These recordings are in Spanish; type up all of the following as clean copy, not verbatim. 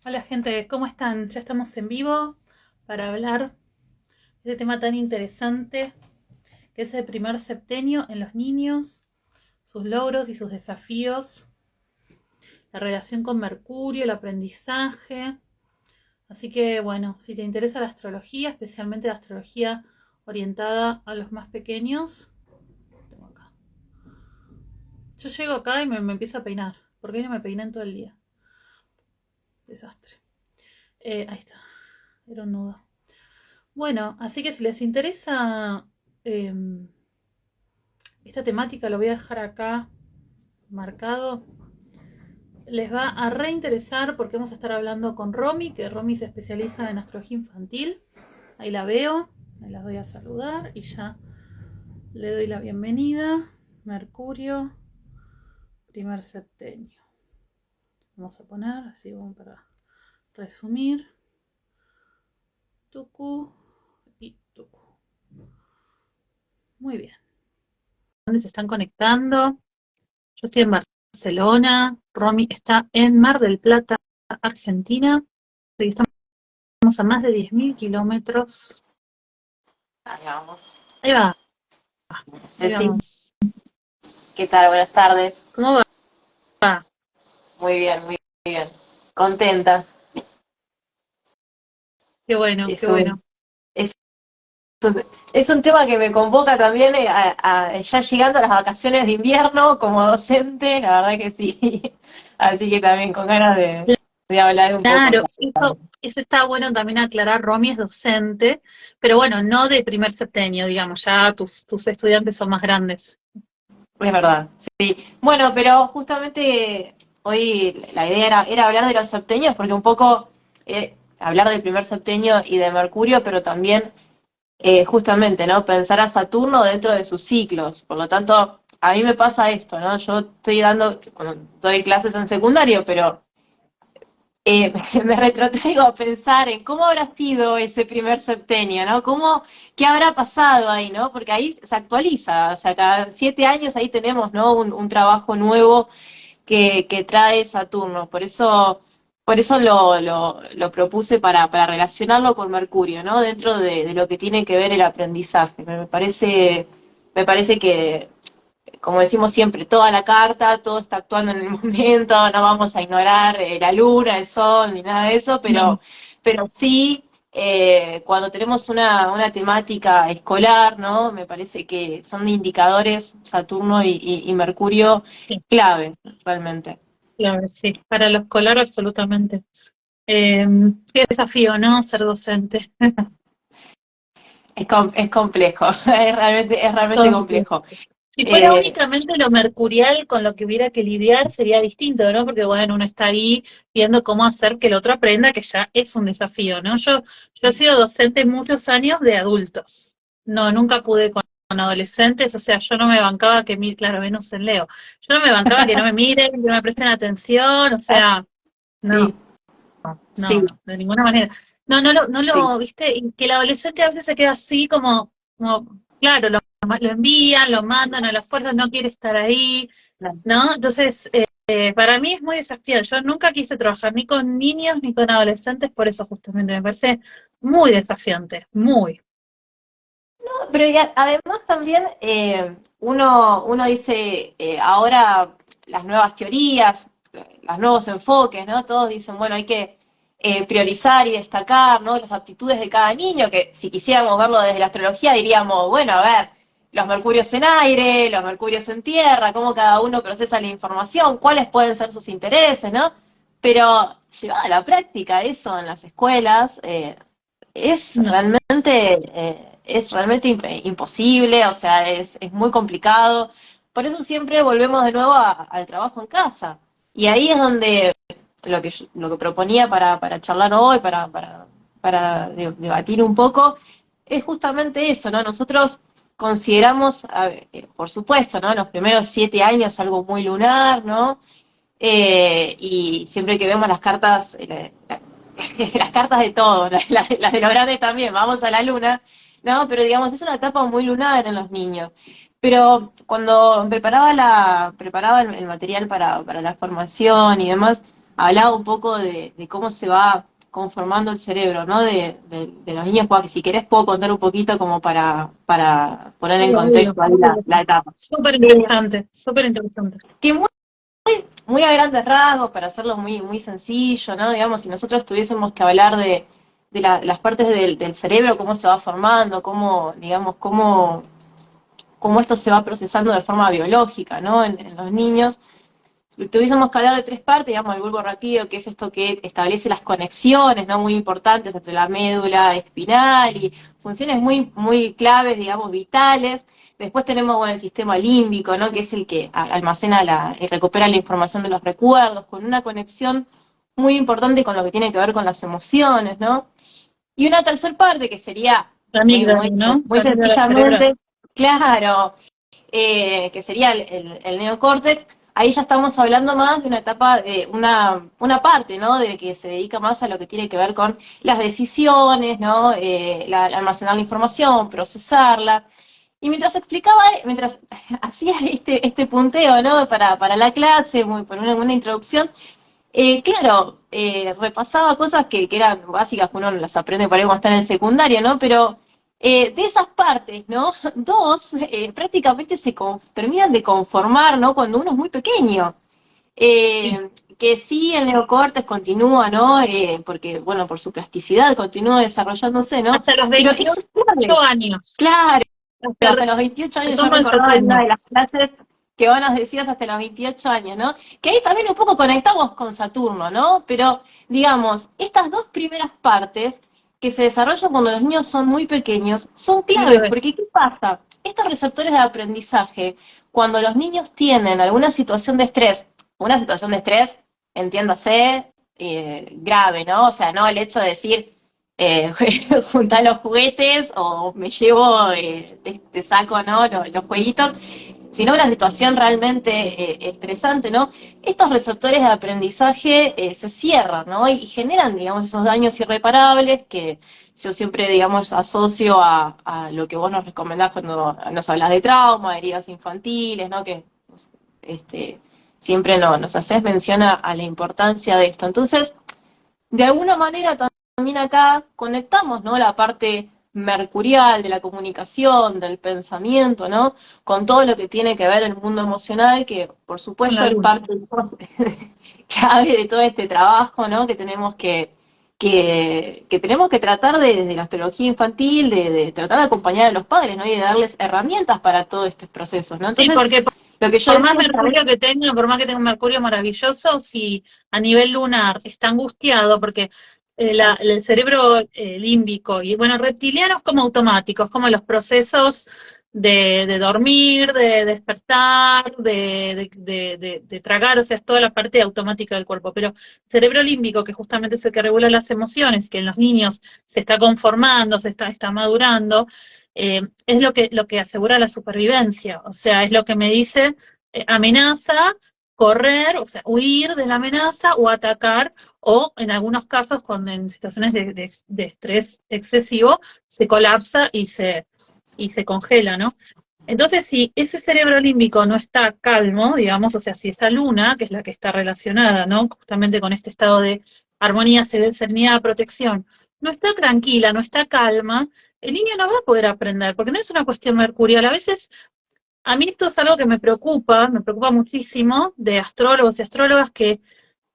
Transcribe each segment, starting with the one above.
Hola gente, ¿cómo están? Ya estamos en vivo para hablar de este tema tan interesante que es el primer septenio en los niños, sus logros y sus desafíos, la relación con Mercurio, el aprendizaje. Así que bueno, si te interesa la astrología, especialmente la astrología orientada a los más pequeños, tengo acá. Yo llego acá y me empiezo a peinar, porque hoy no me peiné en todo el día. Desastre. Ahí está, era un nudo. Bueno, así que si les interesa eh, esta temática, lo voy a dejar acá marcado. Les va a reinteresar porque vamos a estar hablando con Romy, que Romy se especializa en astrología infantil. Ahí la veo, ahí la voy a saludar y ya le doy la bienvenida. Mercurio, primer septenio. Vamos a poner así como para resumir. Tucu y Tucu. Muy bien. ¿Dónde se están conectando? Yo estoy en Barcelona, Romy está en Mar del Plata, Argentina. Estamos a más de 10.000 kilómetros. Ahí vamos. Ahí va, ahí Ceci, vamos. ¿qué tal? Buenas tardes. ¿Cómo va? Muy bien, muy bien. Contenta. Qué bueno, qué Es un, bueno. es, es un tema que me convoca también ya llegando a las vacaciones de invierno como docente, la verdad que sí. Así que también con ganas de hablar un poco. Claro, eso está bueno también aclarar. Romy es docente, pero bueno, no de primer septenio, digamos, ya tus estudiantes son más grandes. Es verdad, sí. Bueno, pero justamente hoy la idea era hablar de los septenios, porque un poco hablar del primer septenio y de Mercurio, pero también justamente, ¿no? Pensar a Saturno dentro de sus ciclos. Por lo tanto, a mí me pasa esto, ¿no? Yo estoy bueno, doy clases en secundario, pero me retrotraigo a pensar en cómo habrá sido ese primer septenio, ¿no? Qué habrá pasado ahí, ¿no? Porque ahí se actualiza, o sea, cada 7 años ahí tenemos, ¿no? Un trabajo nuevo que trae Saturno. Por eso lo propuse para relacionarlo con Mercurio, ¿no? Dentro de lo que tiene que ver el aprendizaje. Me parece que, como decimos siempre, toda la carta, todo está actuando en el momento, no vamos a ignorar la luna, el sol, ni nada de eso, No, pero sí, cuando tenemos una temática escolar, ¿no? Me parece que son indicadores Saturno y Mercurio sí, clave, realmente. claro, sí. Para lo escolar, absolutamente. Eh, Qué desafío, ¿no? Ser docente. Es complejo, es realmente Complejo. complejo. Si fuera Eh, únicamente lo mercurial con lo que hubiera que lidiar sería distinto, ¿no? Porque bueno, uno está ahí viendo cómo hacer que el otro aprenda, que ya es un desafío, ¿no? Yo he sido docente muchos años de adultos. No, nunca pude con adolescentes, o sea, yo no me bancaba que claro, Venus en Leo. Yo no me bancaba que no me miren, que no me presten atención, o sea, sí, no, sí, no, de ninguna manera. sí, Viste, y que el adolescente a veces se queda así como, claro, lo envían, lo mandan a las fuerzas, no quiere estar ahí, no. ¿no? Entonces, para mí es muy desafiante. Yo nunca quise trabajar ni con niños ni con adolescentes por eso justamente. Me parece muy desafiante, muy. Pero además también uno dice, ahora las nuevas teorías, los nuevos enfoques, ¿no? Todos dicen, bueno, hay que priorizar y destacar, ¿no? Las aptitudes de cada niño, que si quisiéramos verlo desde la astrología diríamos, bueno, a ver, los mercurios en aire, los mercurios en tierra, cómo cada uno procesa la información, cuáles pueden ser sus intereses, ¿no? Pero llevada a la práctica eso en las escuelas, es No, realmente, imposible, o sea, es muy complicado. Por eso siempre volvemos de nuevo al trabajo en casa. Y ahí es donde lo que proponía para charlar hoy, para debatir un poco, es justamente eso, ¿no? Nosotros consideramos, por supuesto, ¿no? Los primeros 7 años algo muy lunar, ¿no? Y siempre que vemos las cartas, las cartas de todos, las de los grandes también, vamos a la luna, ¿no? Pero digamos, es una etapa muy lunar en los niños. Pero cuando preparaba el material para la formación y demás, hablaba un poco de cómo se va conformando el cerebro, ¿no? De los niños, que si querés puedo contar un poquito como para poner en Obvio, contexto ahí la etapa. súper interesante, súper interesante. Que muy a grandes rasgos, para hacerlo muy, muy sencillo, ¿no? Digamos, si nosotros tuviésemos que hablar de las partes del cerebro, cómo se va formando, cómo, digamos, cómo esto se va procesando de forma biológica, ¿no? En los niños, tuviésemos que hablar de tres partes, digamos, el bulbo raquídeo, que es esto que establece las conexiones, ¿no? Muy importantes entre la médula espinal y funciones muy, muy claves, digamos, vitales. Después tenemos, bueno, el sistema límbico, ¿no? Que es el que almacena y recupera la información de los recuerdos, con una conexión muy importante con lo que tiene que ver con las emociones, ¿no? Y una tercera parte que sería La muy, amígdala, muy, ¿no? muy La amígdala cerebral. sencillamente, claro, que sería el neocórtex. Ahí ya estamos hablando más de una etapa, de una parte, ¿no? De que se dedica más a lo que tiene que ver con las decisiones, ¿no? Almacenar la información, procesarla. Y mientras explicaba, mientras hacía este punteo, ¿no? Para la clase, por una introducción, claro, repasaba cosas que eran básicas, que uno las aprende por ahí cuando está en el secundario, ¿no? Pero de esas partes, ¿no? Dos prácticamente terminan de conformar, ¿no? Cuando uno es muy pequeño. Sí. Que sí, el neocortes continúa, ¿no? Porque, bueno, por su plasticidad continúa desarrollándose, ¿no? Hasta los Pero eso 28 es clave. años, Claro, hasta hasta los 28 el años yo tomo del recordaba en una septenio. de las clases que vos nos decías hasta los 28 años, ¿no? Que ahí también un poco conectamos con Saturno, ¿no? Pero, digamos, estas dos primeras partes que se desarrollan cuando los niños son muy pequeños son Sí lo claves, es. porque ¿qué pasa? Estos receptores de aprendizaje, cuando los niños tienen alguna situación de estrés, una situación de estrés, entiéndase, grave, ¿no? O sea, no el hecho de decir, eh, juntar los juguetes o me llevo, te saco, ¿no? Los jueguitos, sino una situación realmente estresante, ¿no? Estos receptores de aprendizaje se cierran, ¿no? Y generan, digamos, esos daños irreparables que yo siempre, digamos, asocio a lo que vos nos recomendás cuando nos hablas de trauma, heridas infantiles, ¿no? Que este, siempre nos haces mención a la importancia de esto. Entonces, de alguna manera también acá conectamos, ¿no? La parte mercurial de la comunicación, del pensamiento, ¿no? Con todo lo que tiene que ver el mundo emocional, que por Con supuesto la es luna. parte clave de todo este trabajo, ¿no? Que tenemos que tenemos que tratar desde la astrología infantil, de tratar de acompañar a los padres, ¿no? Y de darles herramientas para todos estos procesos, ¿no? Sí, Entonces, porque lo que yo por más decía esta vez, mercurio que tenga, por más que tenga un mercurio maravilloso, si a nivel lunar está angustiado, porque sí, el cerebro límbico y bueno, reptiliano es como automático, es como los procesos de dormir, de despertar, de tragar, o sea, es toda la parte automática del cuerpo. Pero el cerebro límbico, que justamente es el que regula las emociones, que en los niños se está conformando, está madurando, es lo que asegura la supervivencia, o sea, es lo que me dice amenaza, correr, o sea, huir de la amenaza o atacar, o en algunos casos, cuando en situaciones de estrés excesivo, se colapsa y se congela, ¿no? Entonces, si ese cerebro límbico no está calmo, digamos, o sea, si esa luna, que es la que está relacionada, ¿no? Justamente con este estado de armonía, serenidad, protección, no está tranquila, no está calma, el niño no va a poder aprender, porque no es una cuestión mercurial. A veces, a mí esto es algo que me preocupa muchísimo, de astrólogos y astrólogas que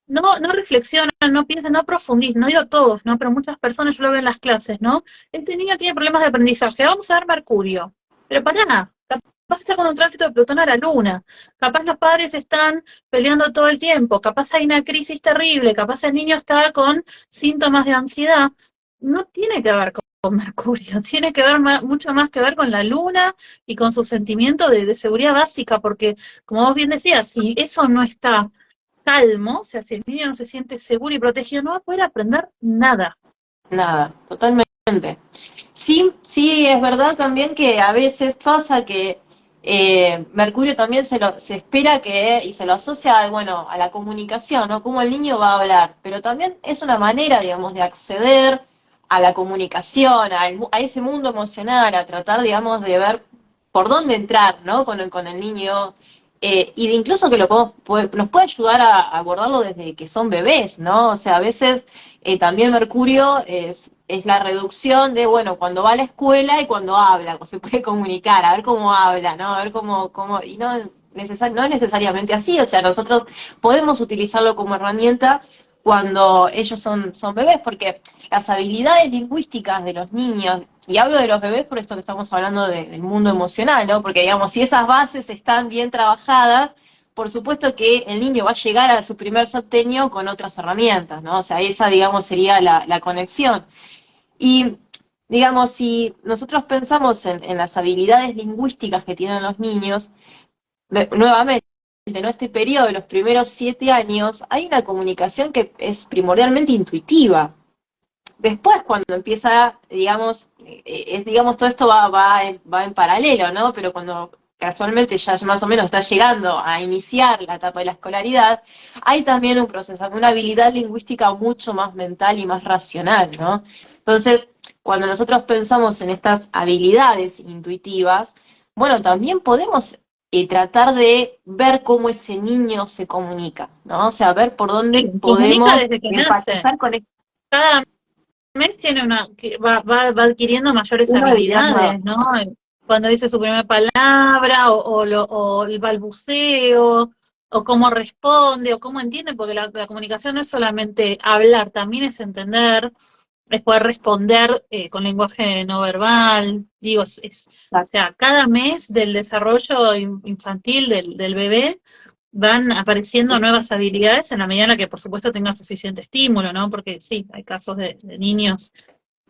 no reflexionan, no piensan, no profundizan, no digo todos, ¿no? Pero muchas personas, yo lo veo en las clases, ¿no? Este niño tiene problemas de aprendizaje, vamos a ver Mercurio. Pero pará, capaz está con un tránsito de Plutón a la Luna, capaz los padres están peleando todo el tiempo, capaz hay una crisis terrible, capaz el niño está con síntomas de ansiedad. No tiene que ver con Mercurio, tiene que ver mucho más que ver con la Luna y con su sentimiento de seguridad básica, porque como vos bien decías, si eso no está calmo, o sea, si el niño no se siente seguro y protegido, no va a poder aprender nada. nada, totalmente. Sí, sí, es verdad también que a veces pasa que Mercurio también se espera que, y se lo asocia, bueno, a la comunicación, ¿no? Cómo el niño va a hablar, pero también es una manera, digamos, de acceder a la comunicación, a ese mundo emocional, a tratar, digamos, de ver por dónde entrar, ¿no? Con el niño. y de incluso que nos puede ayudar a abordarlo desde que son bebés, ¿no? O sea, a veces también Mercurio es la reducción de, bueno, cuando va a la escuela y cuando habla, o se puede comunicar, a ver cómo habla, ¿no? A ver y no es necesariamente así, o sea, nosotros podemos utilizarlo como herramienta cuando ellos son bebés, porque las habilidades lingüísticas de los niños, y hablo de los bebés por esto que estamos hablando del mundo emocional, ¿no? Porque, digamos, si esas bases están bien trabajadas, por supuesto que el niño va a llegar a su primer septenio con otras herramientas, ¿no? O sea, esa, digamos, sería la conexión. Y, digamos, si nosotros pensamos en las habilidades lingüísticas que tienen los niños, nuevamente, ¿no? Este periodo de los primeros 7 años, hay una comunicación que es primordialmente intuitiva. Después, cuando empieza, digamos, digamos, todo esto va en paralelo, ¿no? Pero cuando casualmente ya más o menos está llegando a iniciar la etapa de la escolaridad, hay también un proceso, una habilidad lingüística mucho más mental y más racional, ¿no? Entonces, cuando nosotros pensamos en estas habilidades intuitivas, bueno, también podemos tratar de ver cómo ese niño se comunica, ¿no? O sea, ver por dónde Sí, comunica podemos desde que nace. empatizar con Cada mes tiene que va adquiriendo mayores una habilidad nueva. habilidades, ¿no? Cuando dice su primera palabra, o el balbuceo, o cómo responde, o cómo entiende, porque la comunicación no es solamente hablar, también es entender, es poder responder con lenguaje no verbal. Digo, o sea, cada mes del desarrollo infantil del bebé van apareciendo nuevas habilidades en la medida en la que, por supuesto, tenga suficiente estímulo, ¿no? Porque sí, hay casos de niños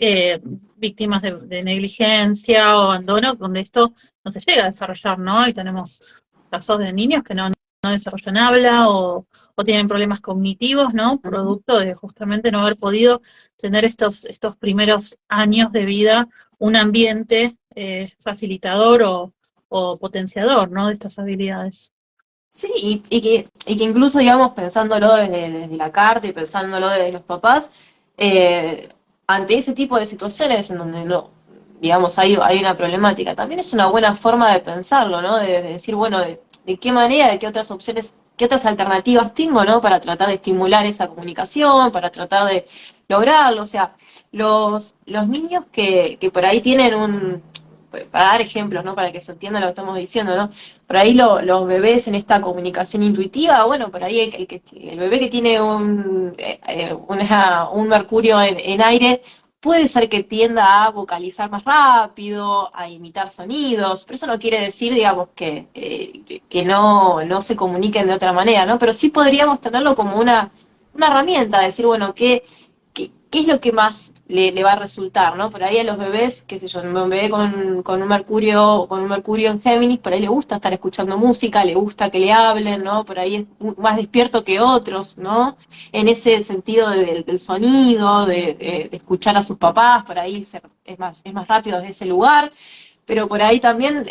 eh, víctimas de negligencia o abandono donde esto no se llega a desarrollar, ¿no? Y tenemos casos de niños que no desarrollan habla o tienen problemas cognitivos, ¿no? Producto de justamente no haber podido tener estos primeros años de vida un ambiente facilitador o potenciador, ¿no? De estas habilidades. Sí, y que incluso, digamos, pensándolo desde la carta y pensándolo desde los papás, eh, ante ese tipo de situaciones en donde no, digamos, hay una problemática, también es una buena forma de pensarlo, ¿no? De decir, bueno, de qué manera, de qué otras opciones, qué otras alternativas tengo, ¿no? Para tratar de estimular esa comunicación, para tratar de lograrlo. O sea, los niños que por ahí tienen para dar ejemplos, ¿no? Para que se entienda lo que estamos diciendo, ¿no? Por ahí los bebés en esta comunicación intuitiva, bueno, por ahí el bebé que tiene un mercurio en aire puede ser que tienda a vocalizar más rápido, a imitar sonidos, pero eso no quiere decir, digamos, que no se comuniquen de otra manera, ¿no? Pero sí podríamos tenerlo como una herramienta, decir, bueno, ¿qué es lo que más le va a resultar, ¿no? Por ahí a los bebés, qué sé yo, un bebé con un Mercurio en Géminis, por ahí le gusta estar escuchando música, le gusta que le hablen, ¿no? Por ahí es más despierto que otros, ¿no? En ese sentido del sonido, de escuchar a sus papás, por ahí es más rápido desde ese lugar, pero por ahí también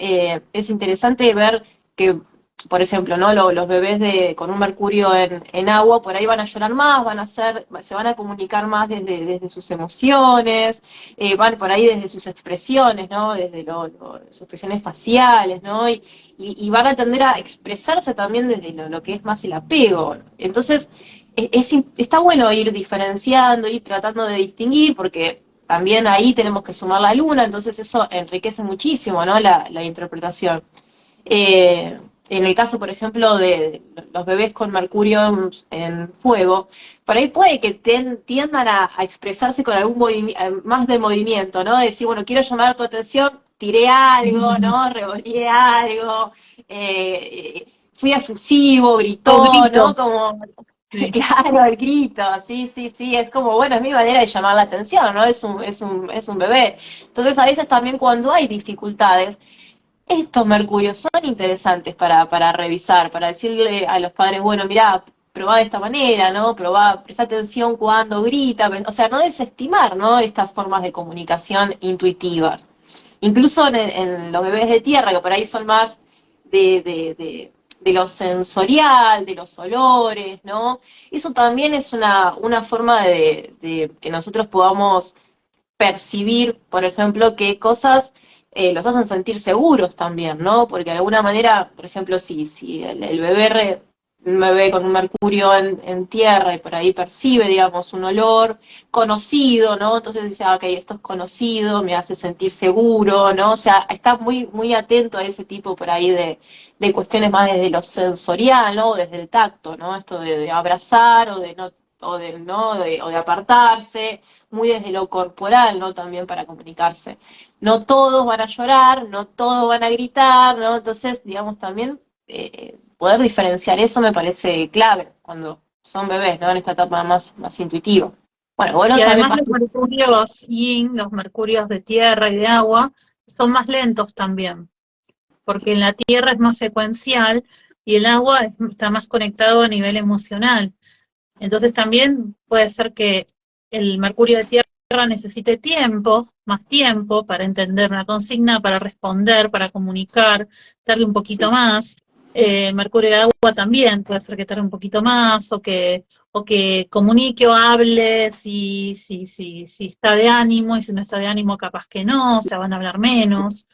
es interesante ver que, por ejemplo, ¿no? Los bebés con un mercurio en agua, por ahí van a llorar más, se van a comunicar más desde sus emociones, van por ahí desde sus expresiones, ¿no? Desde sus expresiones faciales, ¿no? Y van a tender a expresarse también desde lo que es más el apego. Entonces, está bueno ir diferenciando, ir tratando de distinguir, porque también ahí tenemos que sumar la luna, entonces eso enriquece muchísimo, ¿no? La interpretación. Eh, en el caso, por ejemplo, de los bebés con mercurio en fuego, por ahí puede que tiendan a expresarse con algún más de movimiento, ¿no? Decir, bueno, quiero llamar tu atención, tiré algo, ¿no? Revolví algo, fui efusivo, O gritó, grito. ¿no? Como, Sí. claro, el grito, sí, sí, sí, es como, bueno, es mi manera de llamar la atención, ¿no? Es un bebé. Entonces, a veces también cuando hay dificultades, estos mercurios son interesantes para revisar, para decirle a los padres, bueno, mirá, probá de esta manera, ¿no? Probá, presta atención cuando grita, o sea, no desestimar, ¿no? Estas formas de comunicación intuitivas. Incluso en los bebés de tierra, que por ahí son más de lo sensorial, de los olores, ¿no? Eso también es una forma de que nosotros podamos percibir, por ejemplo, qué cosas los hacen sentir seguros también, ¿no? Porque de alguna manera, por ejemplo, si el bebé, un bebé con un mercurio en tierra y por ahí percibe, digamos, un olor conocido, ¿no? Entonces dice, ah, ok, esto es conocido, me hace sentir seguro, ¿no? O sea, está muy, muy atento a ese tipo por ahí de cuestiones más desde lo sensorial, ¿no? Desde el tacto, ¿no? Esto de abrazar o de no o de apartarse, muy desde lo corporal, ¿no? También para comunicarse. No todos van a llorar, no todos van a gritar, ¿no? Entonces, digamos, también poder diferenciar eso me parece clave cuando son bebés, ¿no? En esta etapa más intuitiva. Bueno, bueno, Y saben además más. los mercurios yin, los mercurios de tierra y de agua, son más lentos también, porque en la tierra es más secuencial y el agua está más conectado a nivel emocional. Entonces también puede ser que el mercurio de tierra necesite tiempo, más tiempo para entender una consigna, para responder, para comunicar, tarde un poquito más. Mercurio de agua también puede ser que tarde un poquito más o que comunique o hable si está de ánimo y si no está de ánimo capaz que no, o sea, van a hablar menos.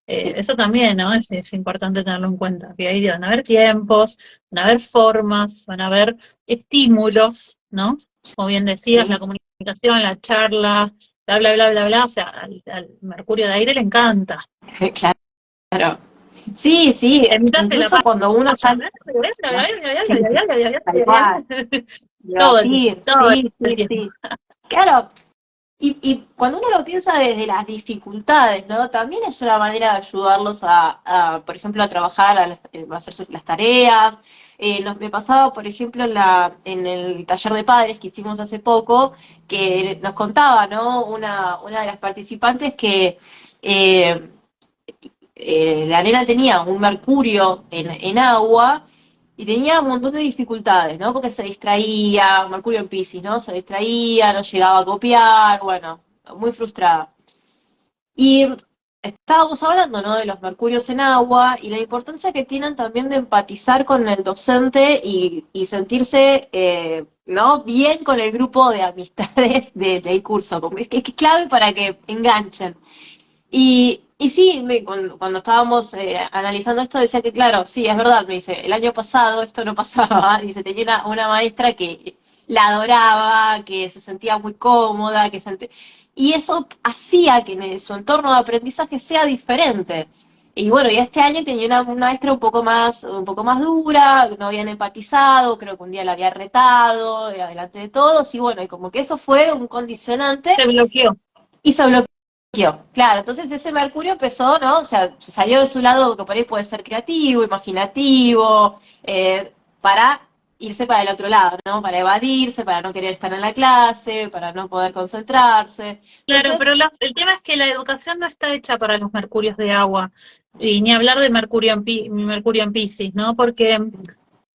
Sí, Eso también, ¿no? Es importante tenerlo en cuenta, que ahí van a haber tiempos, van a haber formas, van a haber estímulos, ¿no? Como bien decías, la sí, comunicación, la charla, bla, bla, bla, bla, bla, o sea, al Mercurio de aire le encanta. claro. Sí, sí, En mitad se la incluso cuando uno pasa, ya... Sí, tal cual. todo Debatir, todo sí, el sí, tiempo. sí. Claro, y cuando uno lo piensa desde las dificultades, ¿no? También es una manera de ayudarlos por ejemplo, a trabajar, a hacer las tareas. Me pasaba, por ejemplo, en el taller de padres que hicimos hace poco, que nos contaba, ¿no? Una de las participantes que eh, la nena tenía un mercurio en agua y tenía un montón de dificultades, ¿no? Porque se distraía, Mercurio en Piscis, ¿no? Se distraía, no llegaba a copiar, bueno, muy frustrada. Y estábamos hablando, ¿no? De los mercurios en agua y la importancia que tienen también de empatizar con el docente y sentirse, ¿no? Bien con el grupo de amistades del curso. Es clave para que enganchen. Y sí, cuando estábamos analizando esto decía que claro, sí, es verdad, me dice, el año pasado esto no pasaba, dice, tenía una maestra que la adoraba, que se sentía muy cómoda, y eso hacía que en su entorno de aprendizaje sea diferente. Y bueno, y este año tenía una maestra un poco más dura, no habían empatizado, creo que un día la había retado, delante de todos, y bueno, y como que eso fue un condicionante Se bloqueó. y se bloqueó. Claro, entonces ese Mercurio empezó, ¿no? O sea, se salió de su lado que por ahí puede ser creativo, imaginativo, para irse para el otro lado, ¿no? Para evadirse, para no querer estar en la clase, para no poder concentrarse. Claro, Entonces, pero el tema es que la educación no está hecha para los mercurios de agua, y ni hablar de Mercurio en Piscis, ¿no? Porque,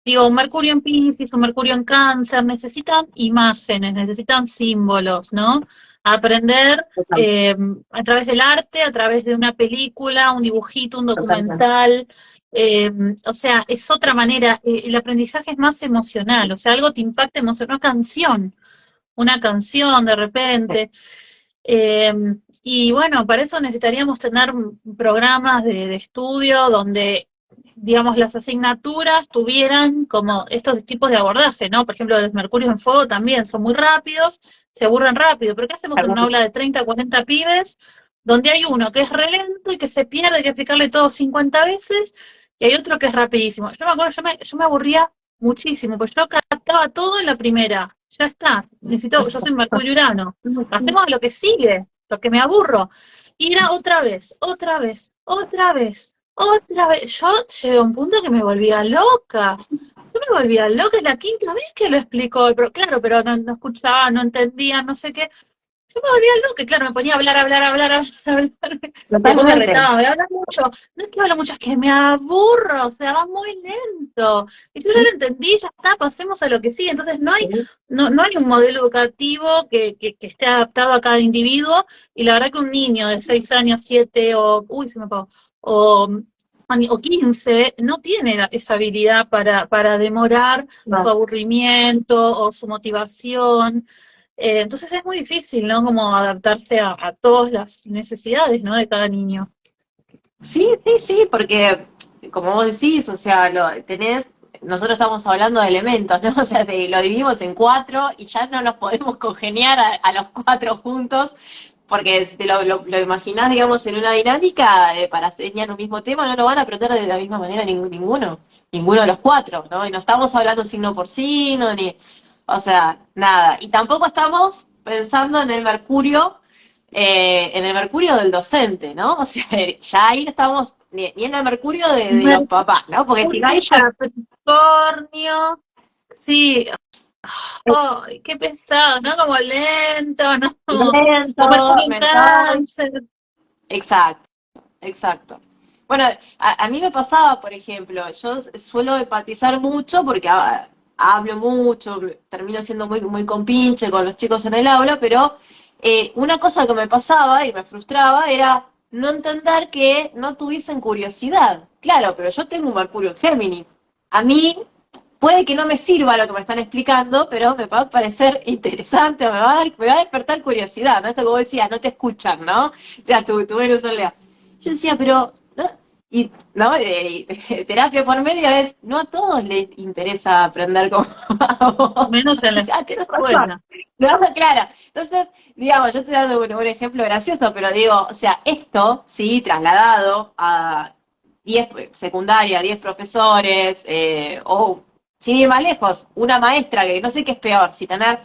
digo, un Mercurio en Piscis, un Mercurio en Cáncer, necesitan imágenes, necesitan símbolos, ¿no? Aprender a través del arte, a través de una película, un dibujito, un totalmente. documental. eh, o sea, es otra manera, el aprendizaje es más emocional, o sea, algo te impacta emocional, una canción de repente. Eh, y bueno, para eso necesitaríamos tener programas de estudio donde, digamos, las asignaturas tuvieran como estos tipos de abordaje, ¿no? Por ejemplo, los mercurios en fuego también son muy rápidos, se aburren rápido, pero ¿qué hacemos en un aula de 30 o 40 pibes donde hay uno que es relento y que se pierde, hay que explicarle todo 50 veces, y hay otro que es rapidísimo? Yo me acuerdo, yo me aburría muchísimo, pues yo captaba todo en la primera. Ya está, yo soy Mercurio Urano, pasemos a lo que sigue, lo que me aburro. Y era otra vez, otra vez, otra vez, otra vez. Yo llegué a un punto que me volvía loca. Yo me volvía loca, es la quinta vez que lo explicó, pero claro, pero no escuchaba, no entendía, no sé qué. Yo me volvía loca, y claro, me ponía a hablar, hablar, hablar, hablar, hablar. Y después me Totalmente. retaba, me hablas mucho. No es que hablo mucho, es que me aburro, o sea, va muy lento. Y yo ya lo entendí, ya está, pasemos a lo que sigue. Entonces Sí, no hay un modelo educativo que esté adaptado a cada individuo. Y la verdad que un niño de 6 años, 7 uy, se me apagó, o, o 15, no tiene esa habilidad para demorar su no. aburrimiento o su motivación. Entonces es muy difícil, ¿no? Como adaptarse a todas las necesidades, ¿no? De cada niño. Sí, sí, sí, porque como vos decís, o sea, nosotros estamos hablando de elementos, ¿no? O sea, lo dividimos en cuatro y ya no nos podemos congeniar a los cuatro juntos, porque si te lo imaginás, digamos, en una dinámica para enseñar un mismo tema, no lo van a aprender de la misma manera ninguno de los cuatro, ¿no? Y no estamos hablando signo por signo, o sea, nada. Y tampoco estamos pensando en el mercurio del docente, ¿no? O sea, ya ahí estamos, ni en el mercurio de los papás, ¿no? Porque si no, ahí ya... Capricornio, sí, ay, qué pesado, ¿no? Como lento, ¿no? Lento, Como el signo en mental. cáncer. Exacto, exacto. Bueno, a mí me pasaba, por ejemplo, yo suelo empatizar mucho porque hablo mucho, termino siendo muy, muy compinche con los chicos en el aula, pero una cosa que me pasaba y me frustraba era no entender que no tuviesen curiosidad. Claro, pero yo tengo un Mercurio en Géminis. A mí puede que no me sirva lo que me están explicando, pero me va a parecer interesante, me va a despertar curiosidad, ¿no? Esto como decía, no te escuchan, ¿no? O sea, tu Venus en Leo. Yo decía, pero, ¿no? Y, ¿no? Terapia por medio es, no a todos les interesa aprender como a vos. Menos en Y la decía, tienes razón. escuela. No, claro. Entonces, digamos, yo estoy dando un ejemplo gracioso, pero digo, o sea, esto, sí, trasladado a 10 secundaria, 10 profesores, o sin ir más lejos, una maestra que no sé qué es peor, si tener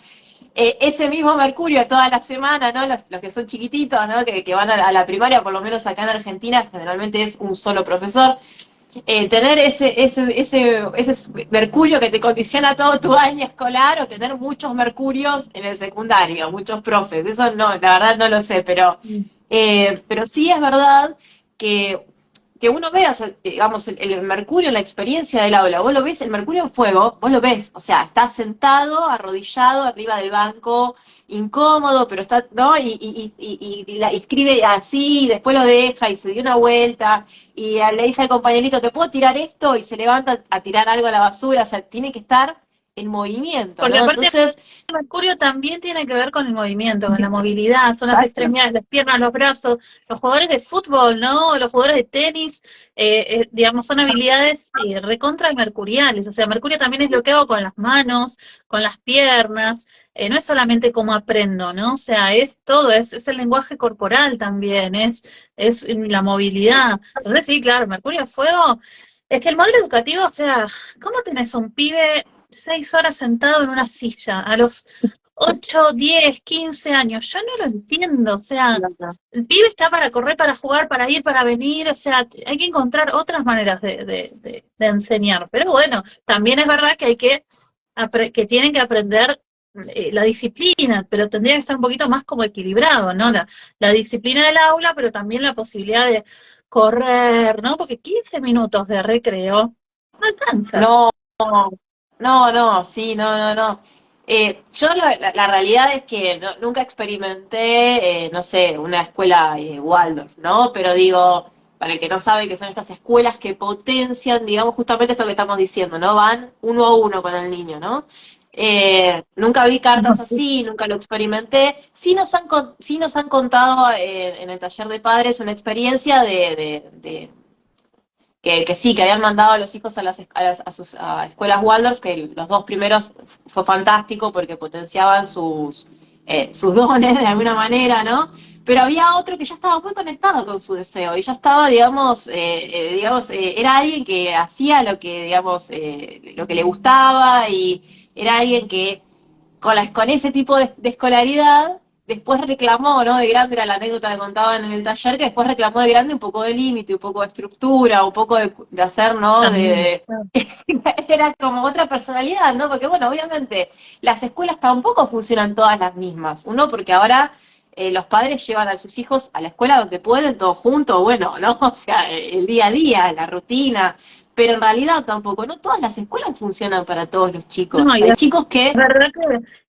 ese mismo mercurio toda la semana, ¿no? Los que son chiquititos, ¿no? Que van a la primaria, por lo menos acá en Argentina, generalmente es un solo profesor. Tener ese mercurio que te condiciona todo tu año escolar o tener muchos mercurios en el secundario, muchos profes. Eso no, la verdad no lo sé, pero sí es verdad que que uno vea, o sea, digamos, el mercurio en la experiencia del aula, vos lo ves, el mercurio en fuego, vos lo ves, o sea, está sentado, arrodillado, arriba del banco, incómodo, pero está, ¿no? Y la escribe así, y después lo deja y se dio una vuelta, y le dice al compañerito, ¿te puedo tirar esto? Y se levanta a tirar algo a la basura, o sea, tiene que estar en movimiento, Porque ¿no? aparte Entonces, Mercurio también tiene que ver con el movimiento, con la movilidad, son las exacto. extremidades, las piernas, los brazos. Los jugadores de fútbol, ¿no? Los jugadores de tenis, digamos, son habilidades recontra mercuriales. O sea, Mercurio también es lo que hago con las manos, con las piernas. No es solamente cómo aprendo, ¿no? O sea, es todo, es el lenguaje corporal también, es la Sí. movilidad. Entonces, sí, claro, Mercurio Fuego. Es que el modelo educativo, o sea, ¿cómo tenés un pibe 6 horas sentado en una silla a los 8, 10, 15 años? Yo no lo entiendo, o sea, el pibe está para correr, para jugar, para ir, para venir, o sea, hay que encontrar otras maneras de enseñar. Pero bueno, también es verdad que que tienen que aprender la disciplina, pero tendría que estar un poquito más como equilibrado, ¿no? La disciplina del aula, pero también la posibilidad de correr, ¿no? Porque 15 minutos de recreo no alcanza. No, no, sí, no. Yo la realidad es que nunca experimenté, no sé, una escuela Waldorf, ¿no? Pero digo, para el que no sabe que son estas escuelas que potencian, digamos, justamente esto que estamos diciendo, ¿no? Van uno a uno con el niño, ¿no? Nunca vi cartas así, nunca lo experimenté. Sí nos han contado en el taller de padres una experiencia que sí, que habían mandado a los hijos a escuelas Waldorf, que los dos primeros fue fantástico porque potenciaban sus dones de alguna manera, ¿no? Pero había otro que ya estaba muy conectado con su deseo y ya estaba, era alguien que hacía lo que, lo que le gustaba y era alguien que con ese tipo de escolaridad, después reclamó, ¿no? De grande era la anécdota que contaban en el taller, que después reclamó de grande un poco de límite, un poco de estructura, un poco de hacer, ¿no? También. Era como otra personalidad, ¿no? Porque, bueno, obviamente las escuelas tampoco funcionan todas las mismas. Uno, porque ahora los padres llevan a sus hijos a la escuela donde pueden, todos juntos, bueno, ¿no? O sea, el día a día, la rutina. Pero en realidad tampoco, no todas las escuelas funcionan para todos los chicos. No, O y sea, hay es chicos que verdad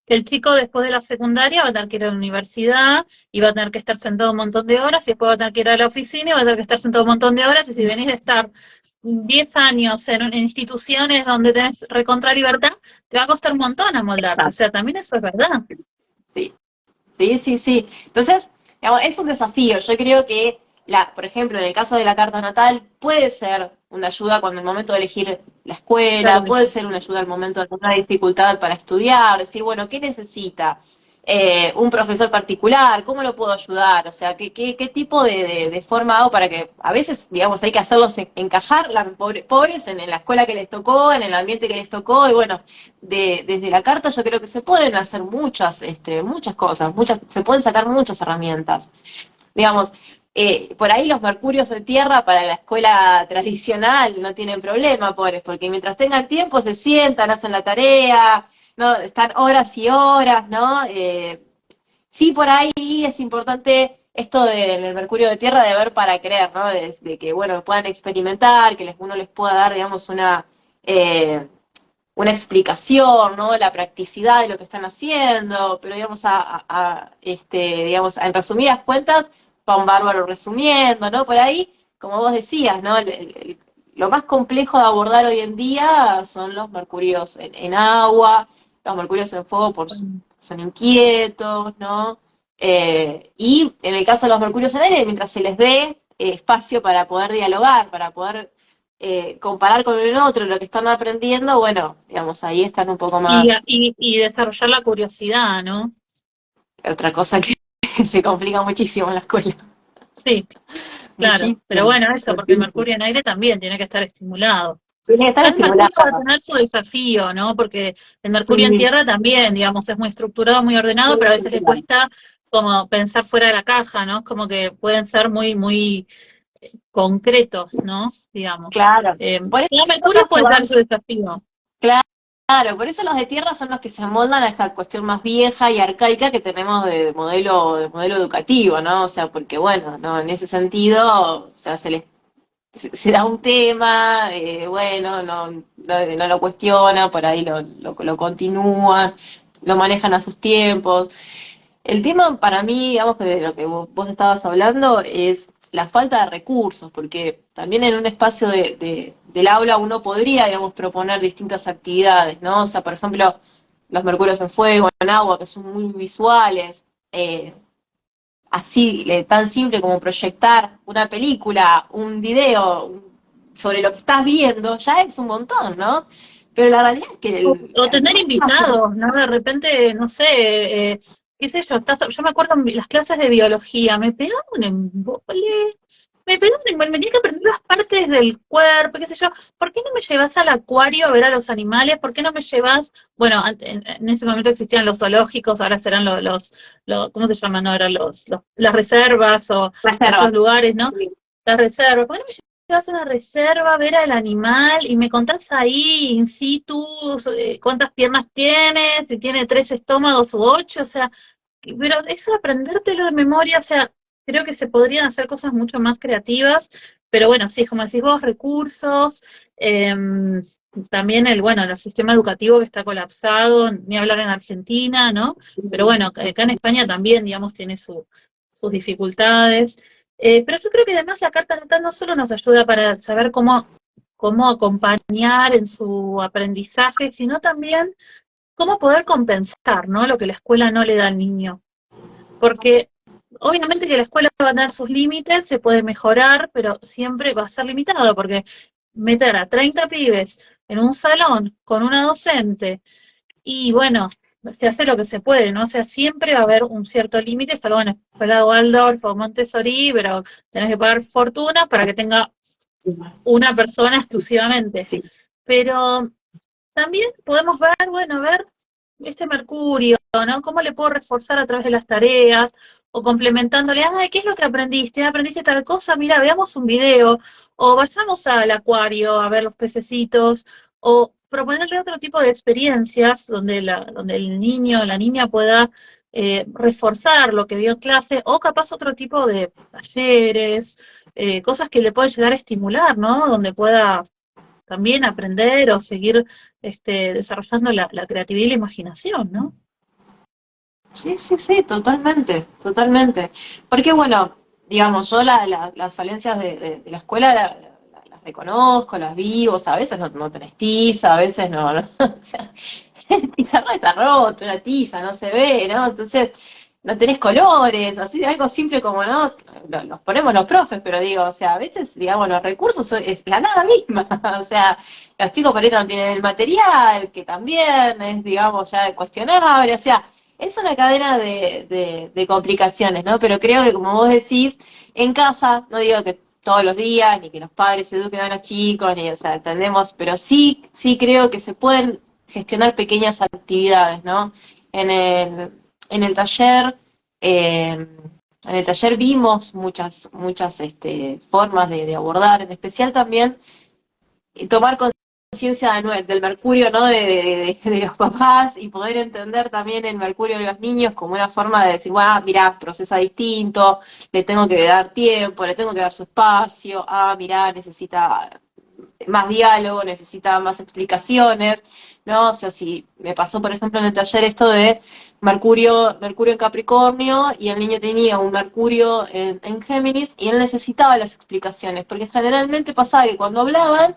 que el chico después de la secundaria va a tener que ir a la universidad y va a tener que estar sentado un montón de horas y después va a tener que ir a la oficina y va a tener que estar sentado un montón de horas y si venís de estar 10 años en instituciones donde tenés recontra libertad, te va a costar un montón amoldarte. O sea, también eso es verdad. sí, sí. Entonces, digamos, es un desafío. Yo creo que por ejemplo, en el caso de la carta natal, puede ser una ayuda cuando el momento de elegir la Claro escuela, que puede sí. ser una ayuda al momento de alguna dificultad para estudiar, decir, bueno, ¿qué necesita? Un profesor particular, ¿cómo lo puedo ayudar? O sea, ¿qué tipo de forma hago para que a veces, digamos, hay que hacerlos encajar, pobres en la escuela que les tocó, en el ambiente que les tocó, y bueno, desde la carta yo creo que se pueden hacer muchas cosas, se pueden sacar muchas herramientas. Digamos, por ahí los mercurios de tierra para la escuela tradicional no tienen problema, pobres, porque mientras tengan tiempo se sientan, hacen la tarea, ¿no? Están horas y horas, ¿no? Sí, por ahí es importante esto del mercurio de tierra de ver para creer, ¿no? De que, bueno, puedan experimentar, que uno les pueda dar, digamos, eh, una explicación, ¿no? La practicidad de lo que están haciendo, pero digamos, digamos, en resumidas cuentas, va un bárbaro resumiendo, ¿no? Por ahí, como vos decías, ¿no? Lo más complejo de abordar hoy en día son los mercurios en agua, los mercurios en fuego Bueno, son inquietos, ¿no? Y en el caso de los mercurios en aire, mientras se les dé espacio para poder dialogar, para poder comparar con el otro lo que están aprendiendo, bueno, digamos, ahí están un poco más, y desarrollar la curiosidad, ¿no? otra cosa que se complica muchísimo en la escuela. Sí, claro. Pero Muchísimo, bueno, eso, porque el muchísimo. mercurio en aire también tiene que estar estimulado. Tiene que estar Cada estimulado. mercurio va a tener su desafío, ¿no? Porque el mercurio en Sí, tierra también, digamos, es muy estructurado, muy ordenado, pero a veces le cuesta como pensar fuera de la caja, ¿no? Como que pueden ser muy concretos, ¿no? Digamos. claro. Por eso Cada son mercurio los que puede tener van, su desafío. claro, por eso los de tierra son los que se amoldan a esta cuestión más vieja y arcaica que tenemos de modelo educativo, ¿no? O sea, porque bueno, no, en ese sentido, o sea, se da un tema, bueno, no lo cuestiona, por ahí lo continúan, lo manejan a sus tiempos. El tema para mí, digamos que de lo que vos estabas hablando, es la falta de recursos, porque también en un espacio del aula uno podría, digamos, proponer distintas actividades, ¿no? O sea, por ejemplo, los mercurios en fuego, en agua, que son muy visuales, así, tan simple como proyectar una película, un video sobre lo que estás viendo, ya es un montón, ¿no? Pero la realidad es que O tener más invitados, ¿no? De repente, no sé, qué sé yo, yo me acuerdo en las clases de biología, me pegaba un embole, me tenía que aprender las partes del cuerpo, qué sé yo, ¿por qué no me llevas al acuario a ver a los animales? ¿Por qué no me llevas, bueno, en ese momento existían los zoológicos, ahora serán ¿cómo se llaman ahora? Las reservas o estos reservas. lugares, ¿no? Sí. Las reservas, ¿por qué no me vas a una reserva a ver al animal y me contás ahí in situ cuántas piernas tiene, si tiene 3 estómagos u 8, o sea, pero eso aprendértelo de memoria, o sea, creo que se podrían hacer cosas mucho más creativas, pero bueno, sí, como decís vos, recursos, eh, también bueno, el sistema educativo que está colapsado, ni hablar en Argentina, ¿no? Pero bueno, acá en España también, digamos, tiene sus dificultades. Pero yo creo que además la carta natal no solo nos ayuda para saber cómo acompañar en su aprendizaje, sino también cómo poder compensar, ¿no? Lo que la escuela no le da al niño. Porque obviamente que la escuela va a tener sus límites, se puede mejorar, pero siempre va a ser limitado, porque meter a 30 pibes en un salón con una docente y bueno, se hace lo que se puede, ¿no? O sea, siempre va a haber un cierto límite, salvo en escuela de Waldorf o Montessori, pero tenés que pagar fortuna para que tenga una persona exclusivamente. Sí. Pero también podemos ver, bueno, ver este Mercurio, ¿no? ¿Cómo le puedo reforzar a través de las tareas? O complementándole, ay, ¿qué es lo que aprendiste? ¿Aprendiste tal cosa? Mira, veamos un video, o vayamos al acuario a ver los pececitos, o proponerle otro tipo de experiencias donde el niño o la niña pueda reforzar lo que vio en clase, o capaz otro tipo de talleres, cosas que le pueden llegar a estimular, ¿no? Donde pueda también aprender o seguir desarrollando la creatividad y la imaginación, ¿no? Sí, sí, sí, totalmente, totalmente. Porque bueno, digamos, yo las falencias de la escuela las reconozco, las vivo, o sea, a veces no tenés tiza, a veces no, o sea, el pizarrón está roto, la tiza no se ve, ¿no? Entonces, no tenés colores, así algo simple como, ¿no? Los ponemos los profes, pero digo, o sea, a veces, digamos, los recursos es la nada misma, o sea, los chicos por ahí no tienen el material, que también es, digamos, ya cuestionable, o sea, es una cadena de complicaciones, ¿no? Pero creo que, como vos decís, en casa, no digo que todos los días, ni que los padres eduquen a los chicos, ni, o sea, entendemos, pero sí creo que se pueden gestionar pequeñas actividades, ¿no? En el, en el taller, en el taller vimos muchas formas de abordar, en especial también tomar conciencia del mercurio, ¿no? De los papás y poder entender también el mercurio de los niños como una forma de decir, mirá, procesa distinto, le tengo que dar tiempo, le tengo que dar su espacio, mirá, necesita más diálogo, necesita más explicaciones, ¿no? O sea, si me pasó, por ejemplo, en el taller esto de Mercurio en Capricornio y el niño tenía un Mercurio en Géminis y él necesitaba las explicaciones, porque generalmente pasaba que cuando hablaban,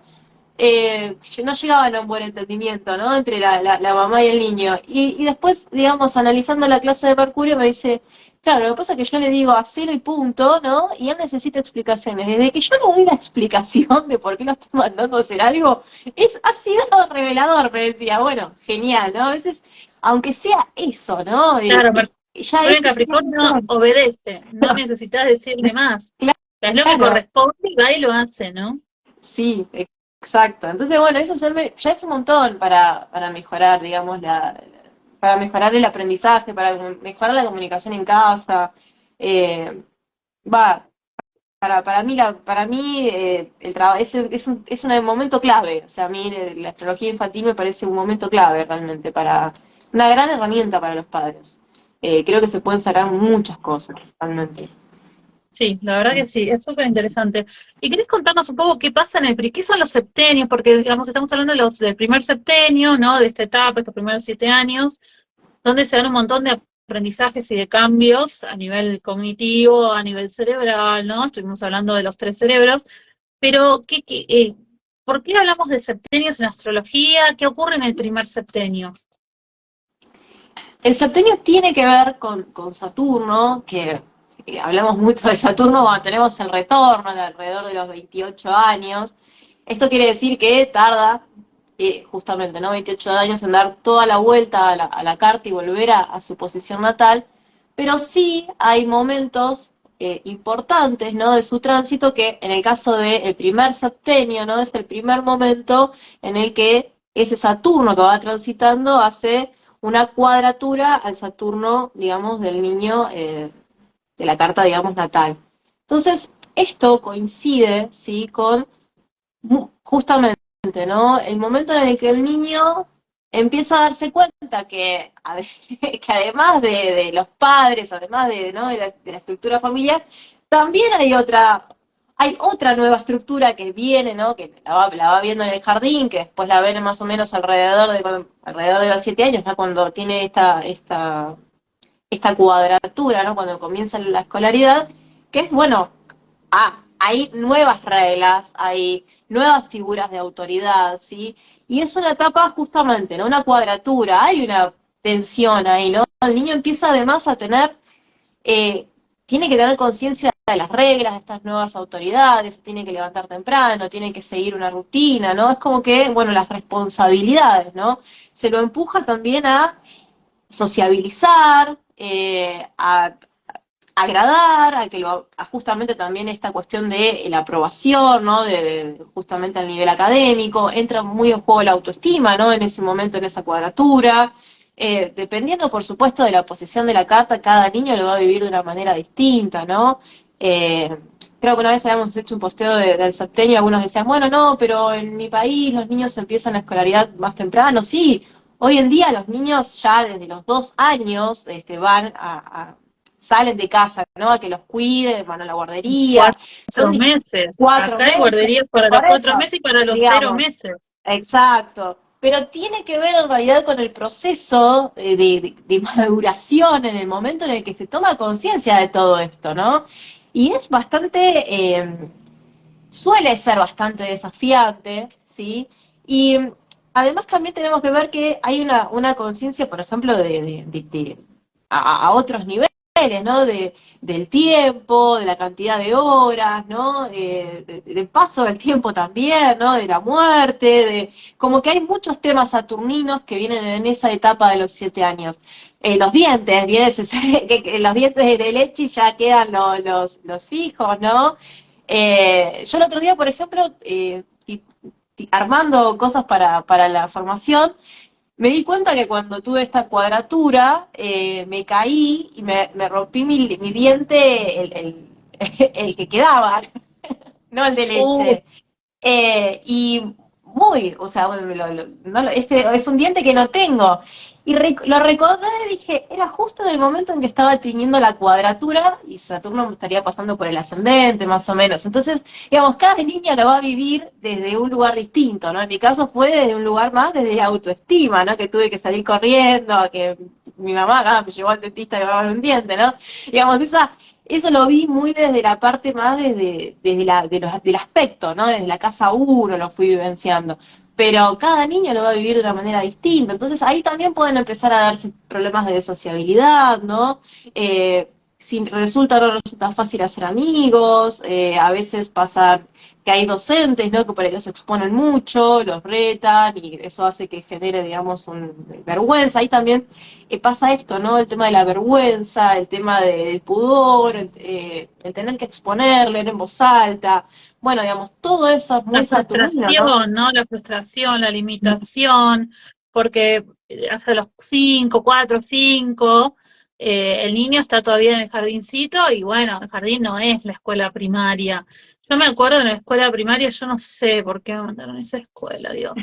no llegaban a un buen entendimiento, ¿no? Entre la mamá y el niño. Y después, digamos, analizando la clase de Mercurio, me dice, claro, lo que pasa es que yo le digo a cero y punto, ¿no? Y él necesita explicaciones. Desde que yo le doy la explicación de por qué lo estoy mandando a hacer algo, ha sido revelador, me decía. Bueno, genial, ¿no? A veces, aunque sea eso, ¿no? Claro, Ya Mercurio en es un Capricornio montón. obedece, no necesitas decirle más. Es lo que Claro, corresponde y va y lo hace, ¿no? sí, exacto. Entonces, bueno, eso ya es un montón para mejorar, digamos, para mejorar el aprendizaje, para mejorar la comunicación en casa. Eh, va, para mí el trabajo es un momento clave. O sea, a mí la astrología infantil me parece un momento clave realmente, una gran herramienta para los padres. Creo que se pueden sacar muchas cosas, realmente. Sí, la verdad que sí, es súper interesante. ¿Y querés contarnos un poco qué pasa qué son los septenios? Porque, digamos, estamos hablando del primer septenio, ¿no? De esta etapa, estos primeros 7 años, donde se dan un montón de aprendizajes y de cambios a nivel cognitivo, a nivel cerebral, ¿no? Estuvimos hablando de los tres cerebros, pero ¿por qué hablamos de septenios en astrología? ¿Qué ocurre en el primer septenio? El septenio tiene que ver con Saturno, que hablamos mucho de Saturno cuando tenemos el retorno de alrededor de los 28 años. Esto quiere decir que tarda, justamente, ¿no? 28 años en dar toda la vuelta a la carta y volver a su posición natal, pero sí hay momentos importantes, ¿no? De su tránsito que en el caso del primer septenio, ¿no? Es el primer momento en el que ese Saturno que va transitando hace una cuadratura al Saturno, digamos, del niño de la carta, digamos, natal. Entonces, esto coincide, ¿sí? Con justamente, ¿no? El momento en el que el niño empieza a darse cuenta que, que además de los padres, además ¿no? de la estructura familiar, también hay otra nueva estructura que viene, ¿no? Que la va viendo en el jardín, que después la ven más o menos alrededor de los 7 años, ¿no? Cuando tiene esta cuadratura, ¿no? Cuando comienza la escolaridad, que es, bueno, hay nuevas reglas, hay nuevas figuras de autoridad, ¿sí? Y es una etapa justamente, ¿no? Una cuadratura, hay una tensión ahí, ¿no? El niño empieza además a eh, tiene que tener conciencia de las reglas de estas nuevas autoridades, tiene que levantar temprano, tiene que seguir una rutina, ¿no? Es como que, bueno, las responsabilidades, ¿no? Se lo empuja también a sociabilizar, a agradar, a justamente también esta cuestión de la aprobación, ¿no? Justamente al nivel académico, entra muy en juego la autoestima, ¿no? En ese momento, en esa cuadratura. Dependiendo, por supuesto, de la posición de la carta, cada niño lo va a vivir de una manera distinta, ¿no? Eh, Creo que una vez habíamos hecho un posteo del septenio y algunos decían, bueno, no, pero en mi país los niños empiezan la escolaridad más temprano. Sí, hoy en día los niños ya desde los 2 años salen de casa, ¿no? A que los cuiden, van a la guardería. Son 4 meses. 4 Acá hay meses, guarderías para los por 4 meses eso, y para los cero digamos. meses. Exacto. Pero tiene que ver en realidad con el proceso de maduración en el momento en el que se toma conciencia de todo esto, ¿no? Y es suele ser bastante desafiante, ¿sí? Y además también tenemos que ver que hay una conciencia, por ejemplo, a otros niveles, ¿no? Del tiempo, de la cantidad de horas, ¿no? Del paso del tiempo también, ¿no? De la muerte, como que hay muchos temas saturninos que vienen en esa etapa de los 7 años. Los dientes, bien, que los dientes de leche ya quedan los fijos, ¿no? Yo el otro día, por ejemplo, armando cosas para la formación, me di cuenta que cuando tuve esta cuadratura, me caí y me rompí mi diente, el que quedaba, no el de Uh, leche. Y o sea, bueno, este es un diente que no tengo. Y lo recordé y dije, era justo en el momento en que estaba teniendo la cuadratura y Saturno estaría pasando por el ascendente, más o menos. Entonces, digamos, cada niña lo va a vivir desde un lugar distinto, ¿no? En mi caso fue desde un lugar más desde la autoestima, ¿no? Que tuve que salir corriendo, que mi mamá me llevó al dentista a llevarme un diente, ¿no? Digamos, eso lo vi muy desde la parte más del aspecto, ¿no? Desde la casa uno lo fui vivenciando. Pero cada niño lo va a vivir de una manera distinta. Entonces ahí también pueden empezar a darse problemas de sociabilidad, ¿no? Si resulta o no resulta fácil hacer amigos, a veces pasa que hay docentes, ¿no? Que por ellos se exponen mucho, los retan y eso hace que genere, digamos, vergüenza. Ahí también pasa esto, ¿no? El tema de la vergüenza, el tema del pudor, el tener que exponer, leer en voz alta. Bueno, digamos, todo eso es la muy saturnino, ¿no? frustración, ¿no? La frustración, la limitación, porque hasta los 5, 4, 5, el niño está todavía en el jardincito y bueno, el jardín no es la escuela primaria. Yo me acuerdo en la escuela primaria, yo no sé por qué me mandaron a esa escuela, Dios,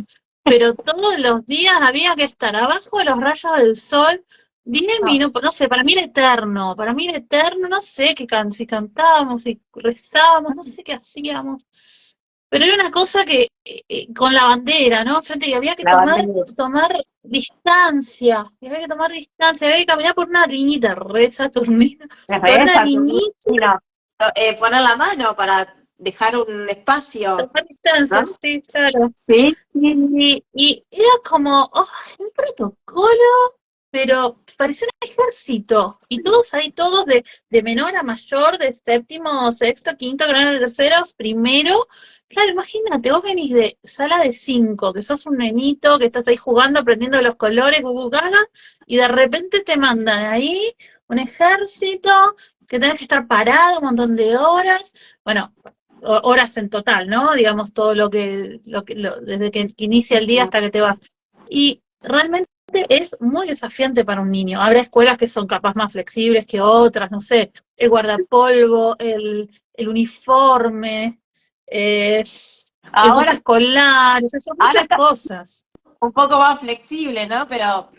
pero todos los días había que estar abajo de los rayos del sol 10 No, minutos, no sé, para mí era eterno, no sé si cantábamos, si rezábamos, no sé qué hacíamos. Pero era una cosa que con la bandera, ¿no? Frente y había que la bandera. tomar distancia, había que caminar por una niñita, re saturnina, La por re una niñita, saturnino. Poner la mano para dejar un espacio, tomar distancia, ¿no? sí, claro. Sí, Y era como un protocolo, pero parecía un ejército. Y todos ahí, todos de menor a mayor, de séptimo, sexto, quinto, grado, terceros, primero. Claro, imagínate, vos venís de sala de 5, que sos un nenito, que estás ahí jugando, aprendiendo los colores, gugu gaga, y de repente te mandan ahí un ejército, que tenés que estar parado un montón de horas. Bueno, horas en total, ¿no? Digamos todo desde que inicia el día hasta que te vas. Y realmente es muy desafiante para un niño. Habrá escuelas que son capaz más flexibles que otras, no sé, el guardapolvo, el uniforme, el bus ahora, escolar, o sea, son ahora muchas está cosas. un poco más flexible, ¿no? Pero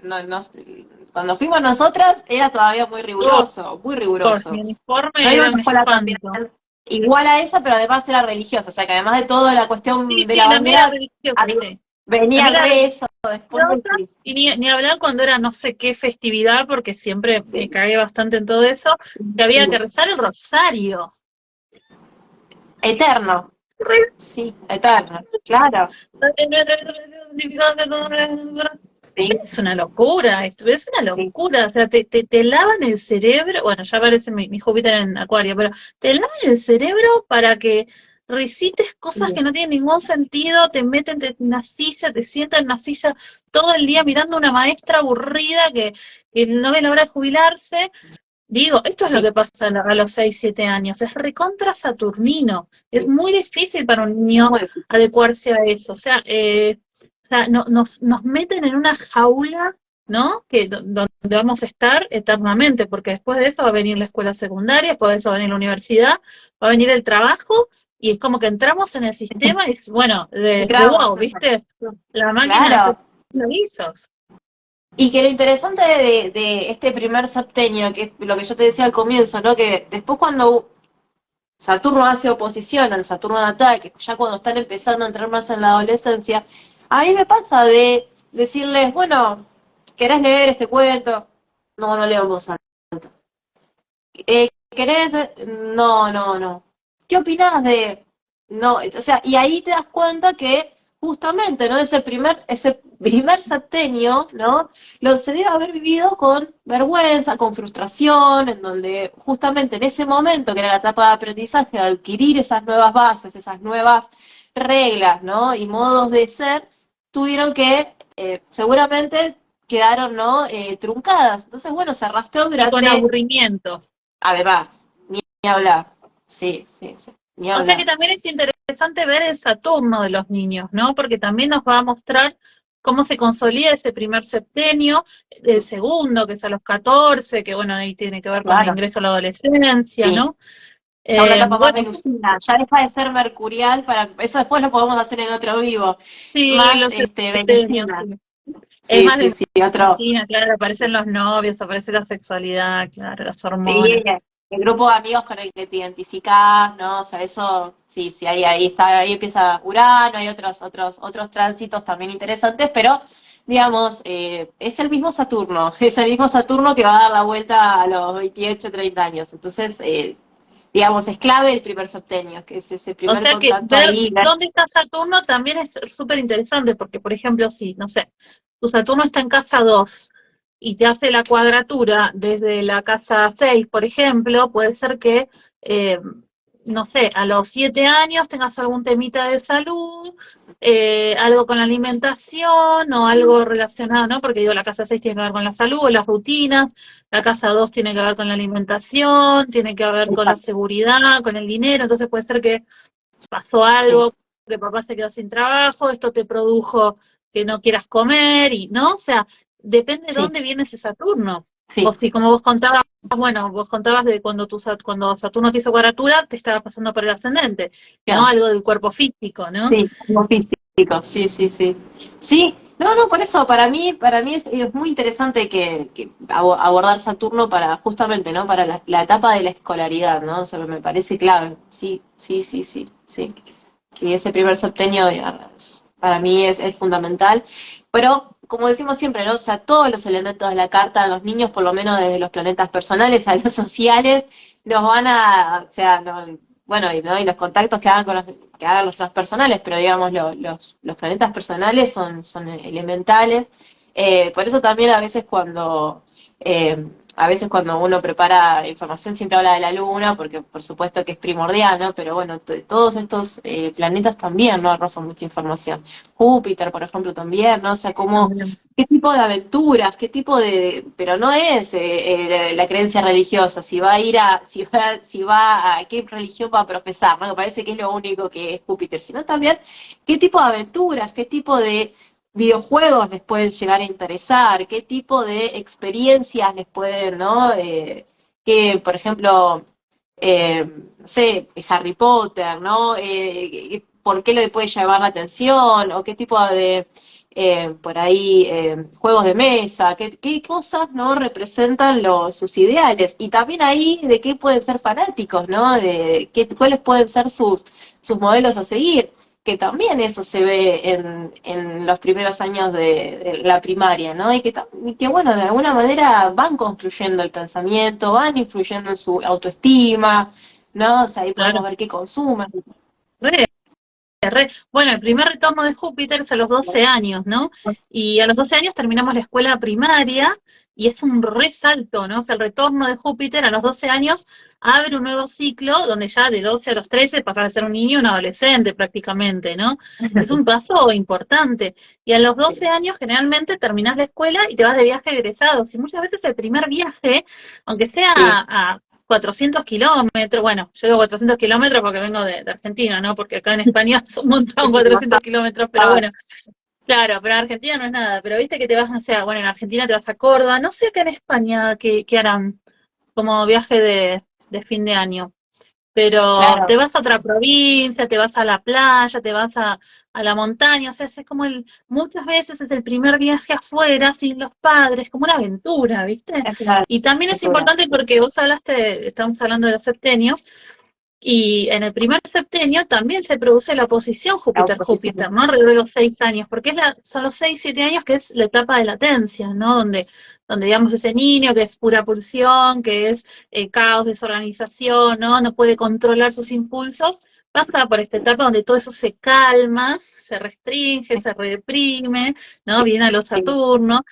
cuando fuimos nosotras era todavía muy Oh, riguroso, muy riguroso. mi uniforme Yo iba a era una un escuela también espanto. igual a esa, pero además era religiosa, o sea que además de todo la Sí, cuestión de sí, la la mía era bandera, religiosa, había- sí. La venía mía el era rezo después religiosa y ni hablar cuando era no sé qué festividad, porque siempre me sí, cagué bastante en todo eso, que había que rezar el rosario. eterno, sí, eterno, claro, sí, Es una locura, esto es una sí, locura, o sea, te lavan el cerebro, bueno, ya aparece mi Júpiter en Acuario, pero te lavan el cerebro para que recites cosas que no tienen ningún sentido, te meten en una silla, te sientan en una silla todo el día mirando a una maestra aburrida que no ve la hora de jubilarse. Digo, esto es lo sí, que pasa a los 6 7 años, es recontra saturnino, es sí, muy difícil para un es niño muy difícil. adecuarse a eso, o sea nos meten en una jaula, ¿no? Donde vamos a estar eternamente, porque después de eso va a venir la escuela secundaria, después de eso va a venir la universidad, va a venir el trabajo, y es como que entramos en el sistema y es, bueno, de Entramos, wow, ¿viste? La máquina de hacer claro. avisos. Y que lo interesante de este primer septenio, que es lo que yo te decía al comienzo, ¿no? Que después cuando Saturno hace oposición al Saturno natal, que ya cuando están empezando a entrar más en la adolescencia, a mí me pasa de decirles, bueno, ¿querés leer este cuento? No, no leo en voz alta. ¿Querés? No, no, no. ¿Qué opinás de...? No, o sea, y ahí te das cuenta que justamente, ¿no? Ese primer septenio, ¿no? Se debe haber vivido con vergüenza, con frustración, en donde justamente en ese momento, que era la etapa de aprendizaje, de adquirir esas nuevas bases, esas nuevas reglas, ¿no? Y modos de ser, tuvieron que, seguramente quedaron, ¿no? Truncadas. Entonces, bueno, se arrastró Y con durante, aburrimiento. además, ni hablar. Sí, sí, sí, ni O sea que hablar. también es interesante ver el Saturno de los niños, ¿no? Porque también nos va a mostrar cómo se consolida ese primer septenio, el segundo, que es a los 14, que bueno, ahí tiene que ver con el Claro, ingreso a la adolescencia, sí. ¿no? Ya una etapa más Bueno, eso venusina, ya deja de ser mercurial, para eso después lo podemos hacer en otro vivo, sí, más los septenios, venusina. sí. Es Sí, más sí, de sí, otro. medicina, claro, aparecen los novios, aparece la sexualidad, claro, las Sí, hormonas. el grupo de amigos con el que te identificás, ¿no? O sea, eso, sí, sí, ahí está, ahí empieza Urano, hay otros tránsitos también interesantes, pero digamos, es el mismo Saturno, es el mismo Saturno que va a dar la vuelta a los 28, 30 años. Entonces, digamos, es clave el primer septenio, que es ese O primer sea que contacto ver ahí. dónde está Saturno también es súper interesante, porque por ejemplo, si, no sé, tu Saturno está en casa 2 y te hace la cuadratura desde la casa 6, por ejemplo, puede ser que, eh, no sé, a los 7 años tengas algún temita de salud, algo con la alimentación o algo relacionado, ¿no? Porque digo, la casa 6 tiene que ver con la salud, o las rutinas, la casa 2 tiene que ver con la alimentación, tiene que ver con la Exacto, seguridad, con el dinero, entonces puede ser que pasó sí, algo, que papá se quedó sin trabajo, esto te produjo que no quieras comer, y ¿no? O sea, depende de sí, dónde viene ese Saturno. O sí, si, como vos contabas, bueno, vos contabas de cuando cuando Saturno te hizo cuadratura, te estaba pasando por el ascendente, ¿no? claro. Algo del cuerpo físico, ¿no? Sí, como físico, sí, sí, sí. Sí, no, no, por eso, para mí es muy interesante que abordar Saturno para, justamente, ¿no? Para la etapa de la escolaridad, ¿no? O sea, me parece clave. Sí, sí, sí, sí, sí. Y ese primer septenio, para mí es fundamental. Pero, como decimos siempre, ¿no? O sea, todos los elementos de la carta, los niños, por lo menos desde los planetas personales a los sociales, nos van a, o sea, no, bueno, ¿no? Y los contactos que hagan con que hagan los transpersonales, pero digamos, los planetas personales son elementales. Por eso también eh, a veces cuando uno prepara información siempre habla de la Luna, porque por supuesto que es primordial, ¿no? Pero bueno, todos estos planetas también, ¿no? Arrojan mucha información. Júpiter, por ejemplo, también, ¿no? O sea, También. qué tipo de aventuras, pero no es la creencia religiosa, si va a qué religión va a profesar, ¿no? Me parece que es lo único que es Júpiter, sino también qué tipo de aventuras, qué tipo de videojuegos les pueden llegar a interesar, qué tipo de experiencias les pueden, ¿no? Que, por ejemplo, no sé, Harry Potter, ¿no? ¿Por qué le puede llamar la atención? ¿O qué tipo de, por ahí, juegos de mesa? ¿Qué cosas, ¿no? Representan sus ideales? Y también ahí de qué pueden ser fanáticos, ¿no? Cuáles pueden ser sus modelos a seguir, que también eso se ve en los primeros años de la primaria, ¿no? Y que, bueno, de alguna manera van construyendo el pensamiento, van influyendo en su autoestima, ¿no? O sea, ahí podemos Claro. ver qué consumen. Bueno, el primer retorno de Júpiter es a los 12 años, ¿no? Y a los 12 años terminamos la escuela primaria y es un resalto, ¿no? O sea, el retorno de Júpiter a los 12 años abre un nuevo ciclo donde ya de 12 a los 13 pasas a ser un niño, un adolescente prácticamente, ¿no? Es un paso importante. Y a los 12 Sí, años generalmente terminás la escuela y te vas de viaje de egresados. Y muchas veces el primer viaje, aunque sea sí, a 400 kilómetros, bueno, yo digo 400 kilómetros porque vengo de Argentina, ¿no? Porque acá en España es un montón es un 400 montón. kilómetros, pero bueno, claro, pero en Argentina no es nada, pero viste que te vas, no sé, bueno, en Argentina te vas a Córdoba, no sé acá en España qué harán como viaje de fin de año, pero te Claro, vas a otra provincia, te vas a la playa, te vas a la montaña, o sea, es como muchas veces es el primer viaje afuera sin los padres, como una aventura, ¿viste? es una Y también es aventura. importante porque vos hablaste, estamos hablando de los septenios, y en el primer septenio también se produce la oposición La oposición. Júpiter-Júpiter, ¿no? Alrededor de los 6 años, porque son los 6, 7 años que es la etapa de latencia, ¿no? Donde digamos ese niño que es pura pulsión, que es caos, desorganización, ¿no? No puede controlar sus impulsos, pasa por esta etapa donde todo eso se calma, se restringe, se reprime, ¿no? Viene a los Sí. Saturno.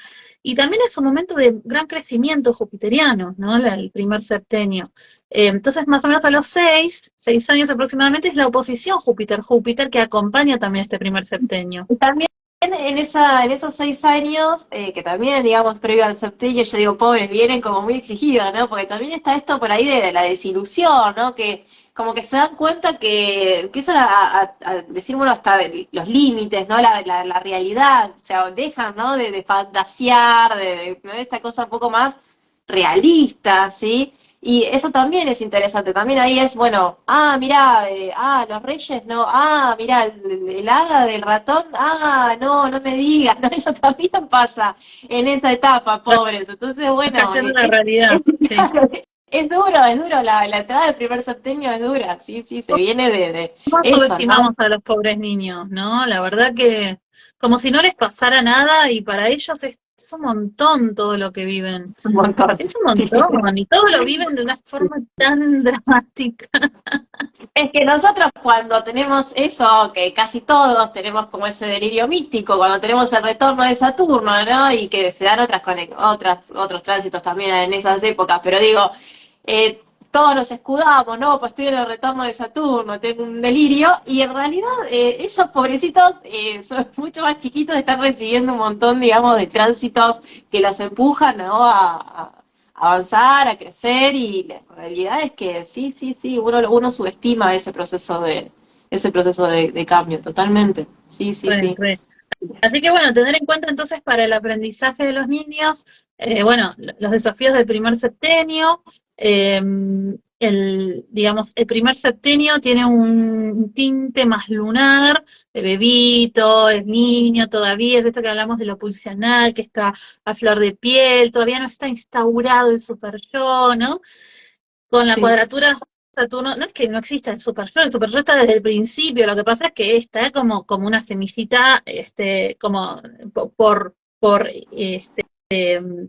Y también es un momento de gran crecimiento jupiteriano, ¿no? El primer septenio. Entonces, más o menos a los 6 años aproximadamente, es la oposición Júpiter-Júpiter que acompaña también este primer septenio. Y también en esos 6 años, que también, digamos, previo al septenio, yo digo, pobres, vienen como muy exigidos, ¿no? Porque también está esto por ahí de la desilusión, ¿no? Que como que se dan cuenta que empiezan a decir, bueno, hasta los límites, ¿no? La realidad, o sea, dejan, ¿no? De fantasear, ¿no? Esta cosa un poco más realista, ¿sí? Y eso también es interesante, también ahí es, bueno, mirá, los reyes, no, mirá, el hada del ratón, no, no me digas, ¿no? Eso también pasa en esa etapa, pobres. Entonces, bueno, Cayendo en la realidad, sí. es duro, la entrada del primer septenio es dura, sí, sí, se viene de ¿Cómo eso, ¿no? subestimamos a los pobres niños, no? La verdad que como si no les pasara nada y para ellos es un montón todo lo que viven. Es un montón. Es un Sí. montón y todo lo viven de una forma tan dramática. Es que nosotros cuando tenemos eso, que casi todos tenemos como ese delirio místico, cuando tenemos el retorno de Saturno, ¿no? Y que se dan otros tránsitos también en esas épocas, pero digo, todos nos escudamos, ¿no? Pues estoy en el retorno de Saturno, tengo un delirio, y en realidad ellos, pobrecitos, son mucho más chiquitos, están recibiendo un montón, digamos, de tránsitos que los empujan, ¿no? A avanzar, a crecer, y la realidad es que sí, sí, sí, uno subestima ese proceso de cambio, totalmente. Sí, sí, Re, sí. re. Así que bueno, tener en cuenta entonces para el aprendizaje de los niños, bueno, los desafíos del primer septenio, eh, digamos, el primer septenio tiene un tinte más lunar, de bebito, es niño todavía, es esto que hablamos de lo pulsional, que está a flor de piel, todavía no está instaurado el super yo, ¿no? Con la Sí, cuadratura Saturno, no es que no exista el super yo está desde el principio, lo que pasa es que está como una semillita, como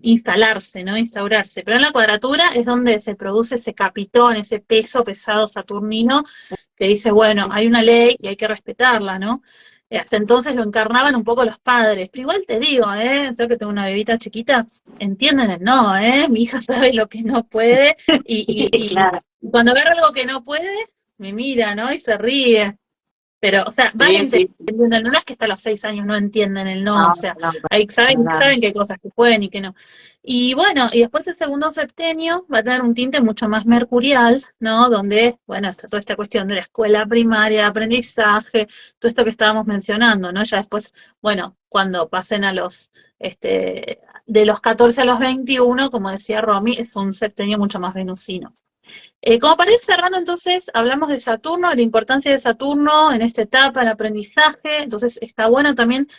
instalarse, ¿no? Instaurarse. Pero en la cuadratura es donde se produce ese capitón, ese peso pesado saturnino, que dice, bueno, hay una ley y hay que respetarla, ¿no? Hasta entonces lo encarnaban un poco los padres. Pero igual te digo, yo que tengo una bebita chiquita, entienden el no, Mi hija sabe lo que no puede y claro. cuando agarra algo que no puede, me mira, ¿no? Y se ríe. Pero, o sea, van Sí, sí. entendiendo, no es que hasta los 6 años no entienden el no, o No, sea, no, para saben nada. que hay cosas que pueden y que no. Y bueno, y después el segundo septenio va a tener un tinte mucho más mercurial, ¿no? Donde, bueno, está toda esta cuestión de la escuela primaria, el aprendizaje, todo esto que estábamos mencionando, ¿no? Ya después, bueno, cuando pasen de los 14 a los 21, como decía Romy, es un septenio mucho más venusino. Como para ir cerrando, entonces, hablamos de Saturno, de la importancia de Saturno en esta etapa del aprendizaje. Entonces, está bueno también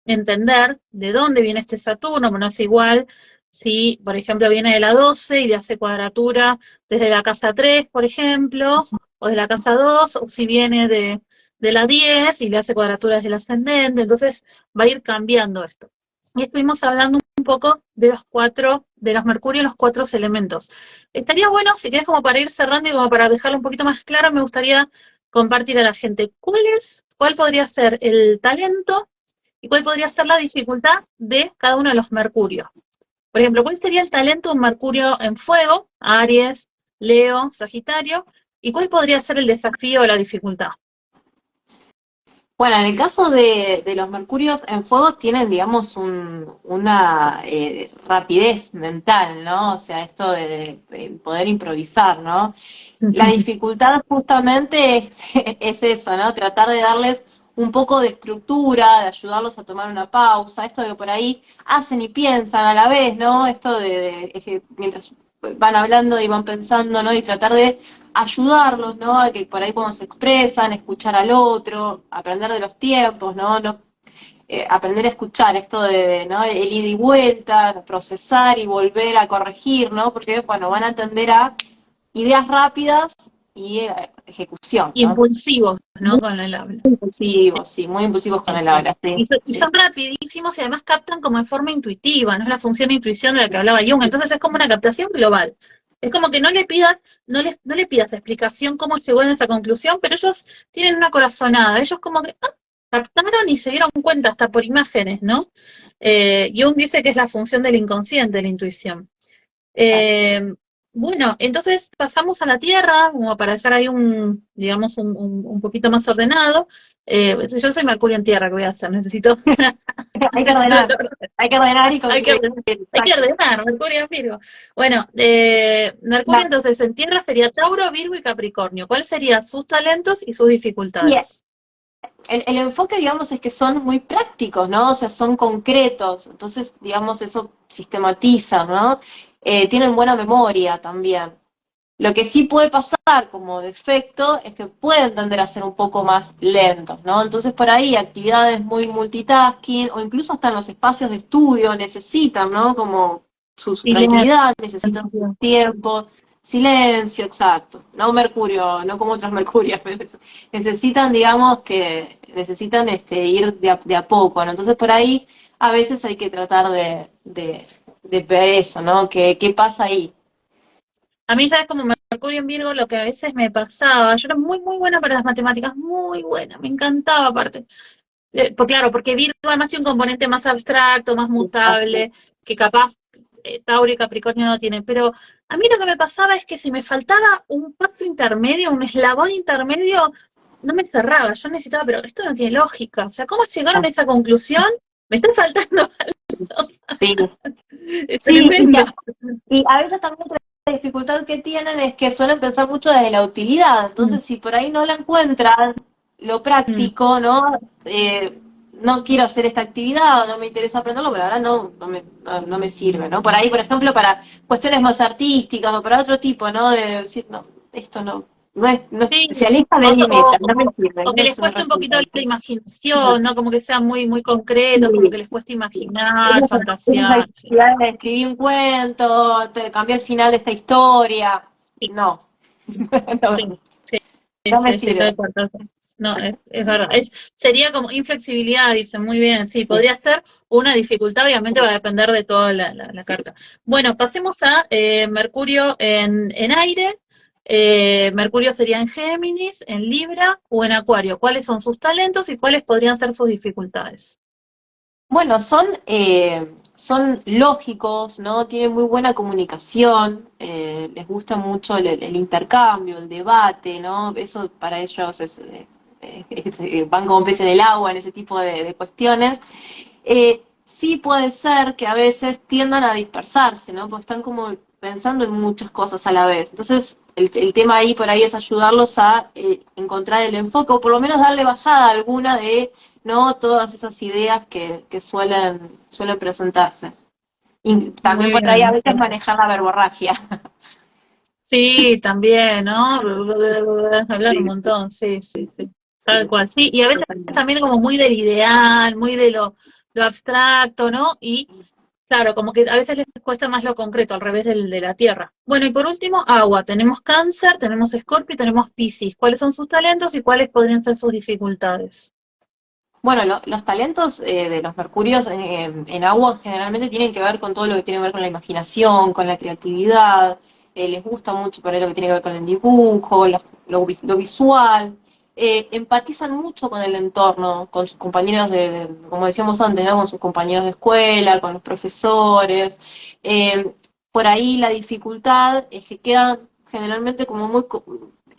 entender de dónde viene este Saturno, pero no es igual si, por ejemplo, viene de la 12 y le hace cuadratura desde la casa 3, por ejemplo, o de la casa 2, o si viene de la 10 y le hace cuadratura desde el ascendente. Entonces, va a ir cambiando esto. Y estuvimos hablando un poco de de los Mercurio, los 4 elementos. Estaría bueno, si querés, como para ir cerrando y como para dejarlo un poquito más claro, me gustaría compartir a la gente cuál podría ser el talento y cuál podría ser la dificultad de cada uno de los Mercurios. Por ejemplo, ¿cuál sería el talento de un Mercurio en fuego, Aries, Leo, Sagitario? ¿Y cuál podría ser el desafío o la dificultad? Bueno, en el caso de los mercurios en fuego tienen, digamos, una rapidez mental, ¿no? O sea, esto de poder improvisar, ¿no? La dificultad justamente es eso, ¿no? Tratar de darles un poco de estructura, de ayudarlos a tomar una pausa, esto de que por ahí hacen y piensan a la vez, ¿no? Esto es que mientras van hablando y van pensando, ¿no? Y tratar de ayudarlos, ¿no? A que por ahí cuando se expresan, escuchar al otro, aprender de los tiempos, ¿no? Aprender a escuchar esto ¿no? El ida y vuelta, procesar y volver a corregir, ¿no? Porque, bueno, van a atender a ideas rápidas y ejecución, ¿no? Impulsivos, ¿no? Muy Con el habla. impulsivos, sí, muy impulsivos con el Sí. habla, sí, Y sí. son rapidísimos y además captan como en forma intuitiva, no es la función de intuición de la que hablaba Jung, entonces es como una captación global. Es como que no le pidas explicación cómo llegó en esa conclusión, pero ellos tienen una corazonada, ellos como que captaron y se dieron cuenta hasta por imágenes, ¿no? Jung dice que es la función del inconsciente, la intuición. Eh, bueno, entonces pasamos a la Tierra, como para dejar ahí digamos, un poquito más ordenado. Yo soy Mercurio en Tierra, ¿qué voy a hacer? Necesito, Hay que necesito ordenar, hay que ordenar y hay que concretar. ordenar, hay que Exacto. ordenar, Mercurio en Virgo. Bueno, Mercurio La- entonces en Tierra sería Tauro, Virgo y Capricornio. ¿Cuáles serían sus talentos y sus y dificultades? el enfoque, digamos, es que son muy prácticos, ¿no? O sea, son concretos. Entonces, digamos, eso sistematiza, ¿no? Tienen buena memoria también. Lo que sí puede pasar como defecto es que pueden tender a ser un poco más lentos, ¿no? Entonces por ahí actividades muy multitasking o incluso hasta en los espacios de estudio necesitan, ¿no? Como su tranquilidad, necesitan su Silencio. tiempo, silencio, exacto. No Mercurio, no como otros Mercurios, pero necesitan, digamos, que necesitan ir de a poco, ¿no? Entonces por ahí a veces hay que tratar de ver eso, ¿no? ¿Qué pasa ahí? A mí, ¿sabes? Como Mercurio en Virgo, lo que a veces me pasaba, yo era muy, muy buena para las matemáticas, muy buena, me encantaba aparte. Pues claro, porque Virgo además tiene un componente más abstracto, más Sí, mutable, que capaz Tauro y Capricornio no tienen. Pero a mí lo que me pasaba es que si me faltaba un paso intermedio, un eslabón intermedio, no me cerraba. Yo necesitaba, pero esto no tiene lógica. O sea, ¿cómo llegaron a esa conclusión? Me está faltando algo. sí, Es sí, tremendo. y a veces también otra dificultad que tienen es que suelen pensar mucho desde la utilidad. Mm, Entonces, si por ahí no la encuentran, lo mm. práctico, ¿no? No quiero hacer esta actividad, o no me interesa aprenderlo, pero ahora no me sirve, ¿no? Por ahí, por ejemplo, para cuestiones más artísticas o para otro tipo, ¿no? De decir, no, esto Sí, se aleja de mi meta, no me sirve, o no que les me cueste un resulta poquito la esto. imaginación, ¿no? Como que sean muy, muy concretos, como que Sí. les cueste imaginar, Esas fantasear. Sí, actividades de escribir un cuento, te cambié el final de esta historia. No, sí, no, sí, sí, no me sí, sí, sirve. tal cual, tal cual. No, es verdad. Sería como inflexibilidad, dicen muy bien. Sí, Sí. podría ser una dificultad, obviamente va a depender de toda la carta. Bueno, pasemos a Mercurio en aire. Mercurio sería en Géminis, en Libra o en Acuario. ¿Cuáles son sus talentos y cuáles podrían ser sus dificultades? Bueno, son lógicos, ¿no? Tienen muy buena comunicación, les gusta mucho el intercambio, el debate, ¿no? Eso para ellos van como pez en el agua en ese tipo de cuestiones. Sí puede ser que a veces tiendan a dispersarse, ¿no? Porque están como pensando en muchas cosas a la vez. Entonces, el tema ahí por ahí es ayudarlos a encontrar el enfoque, o por lo menos darle bajada a alguna de, ¿no? Todas esas ideas que suelen presentarse. Y también Muy por ahí a bien. veces manejar la verborragia. Sí, también, ¿no? Hablar un Sí, montón, sí, sí, sí. Tal sí, cual, sí. Y a veces totalmente. también como muy del ideal, muy de lo abstracto, ¿no? Y claro, como que a veces les cuesta más lo concreto, al revés de la tierra. Bueno, y por último, agua. Tenemos Cáncer, tenemos Escorpio y tenemos Piscis. ¿Cuáles son sus talentos y cuáles podrían ser sus dificultades? Bueno, los talentos de los mercurios en agua generalmente tienen que ver con todo lo que tiene que ver con la imaginación, con la creatividad, les gusta mucho por ahí lo que tiene que ver con el dibujo, lo visual, empatizan mucho con el entorno, con sus compañeros como decíamos antes, ¿no? Con sus compañeros de escuela, con los profesores. Eh, por ahí la dificultad es que quedan generalmente como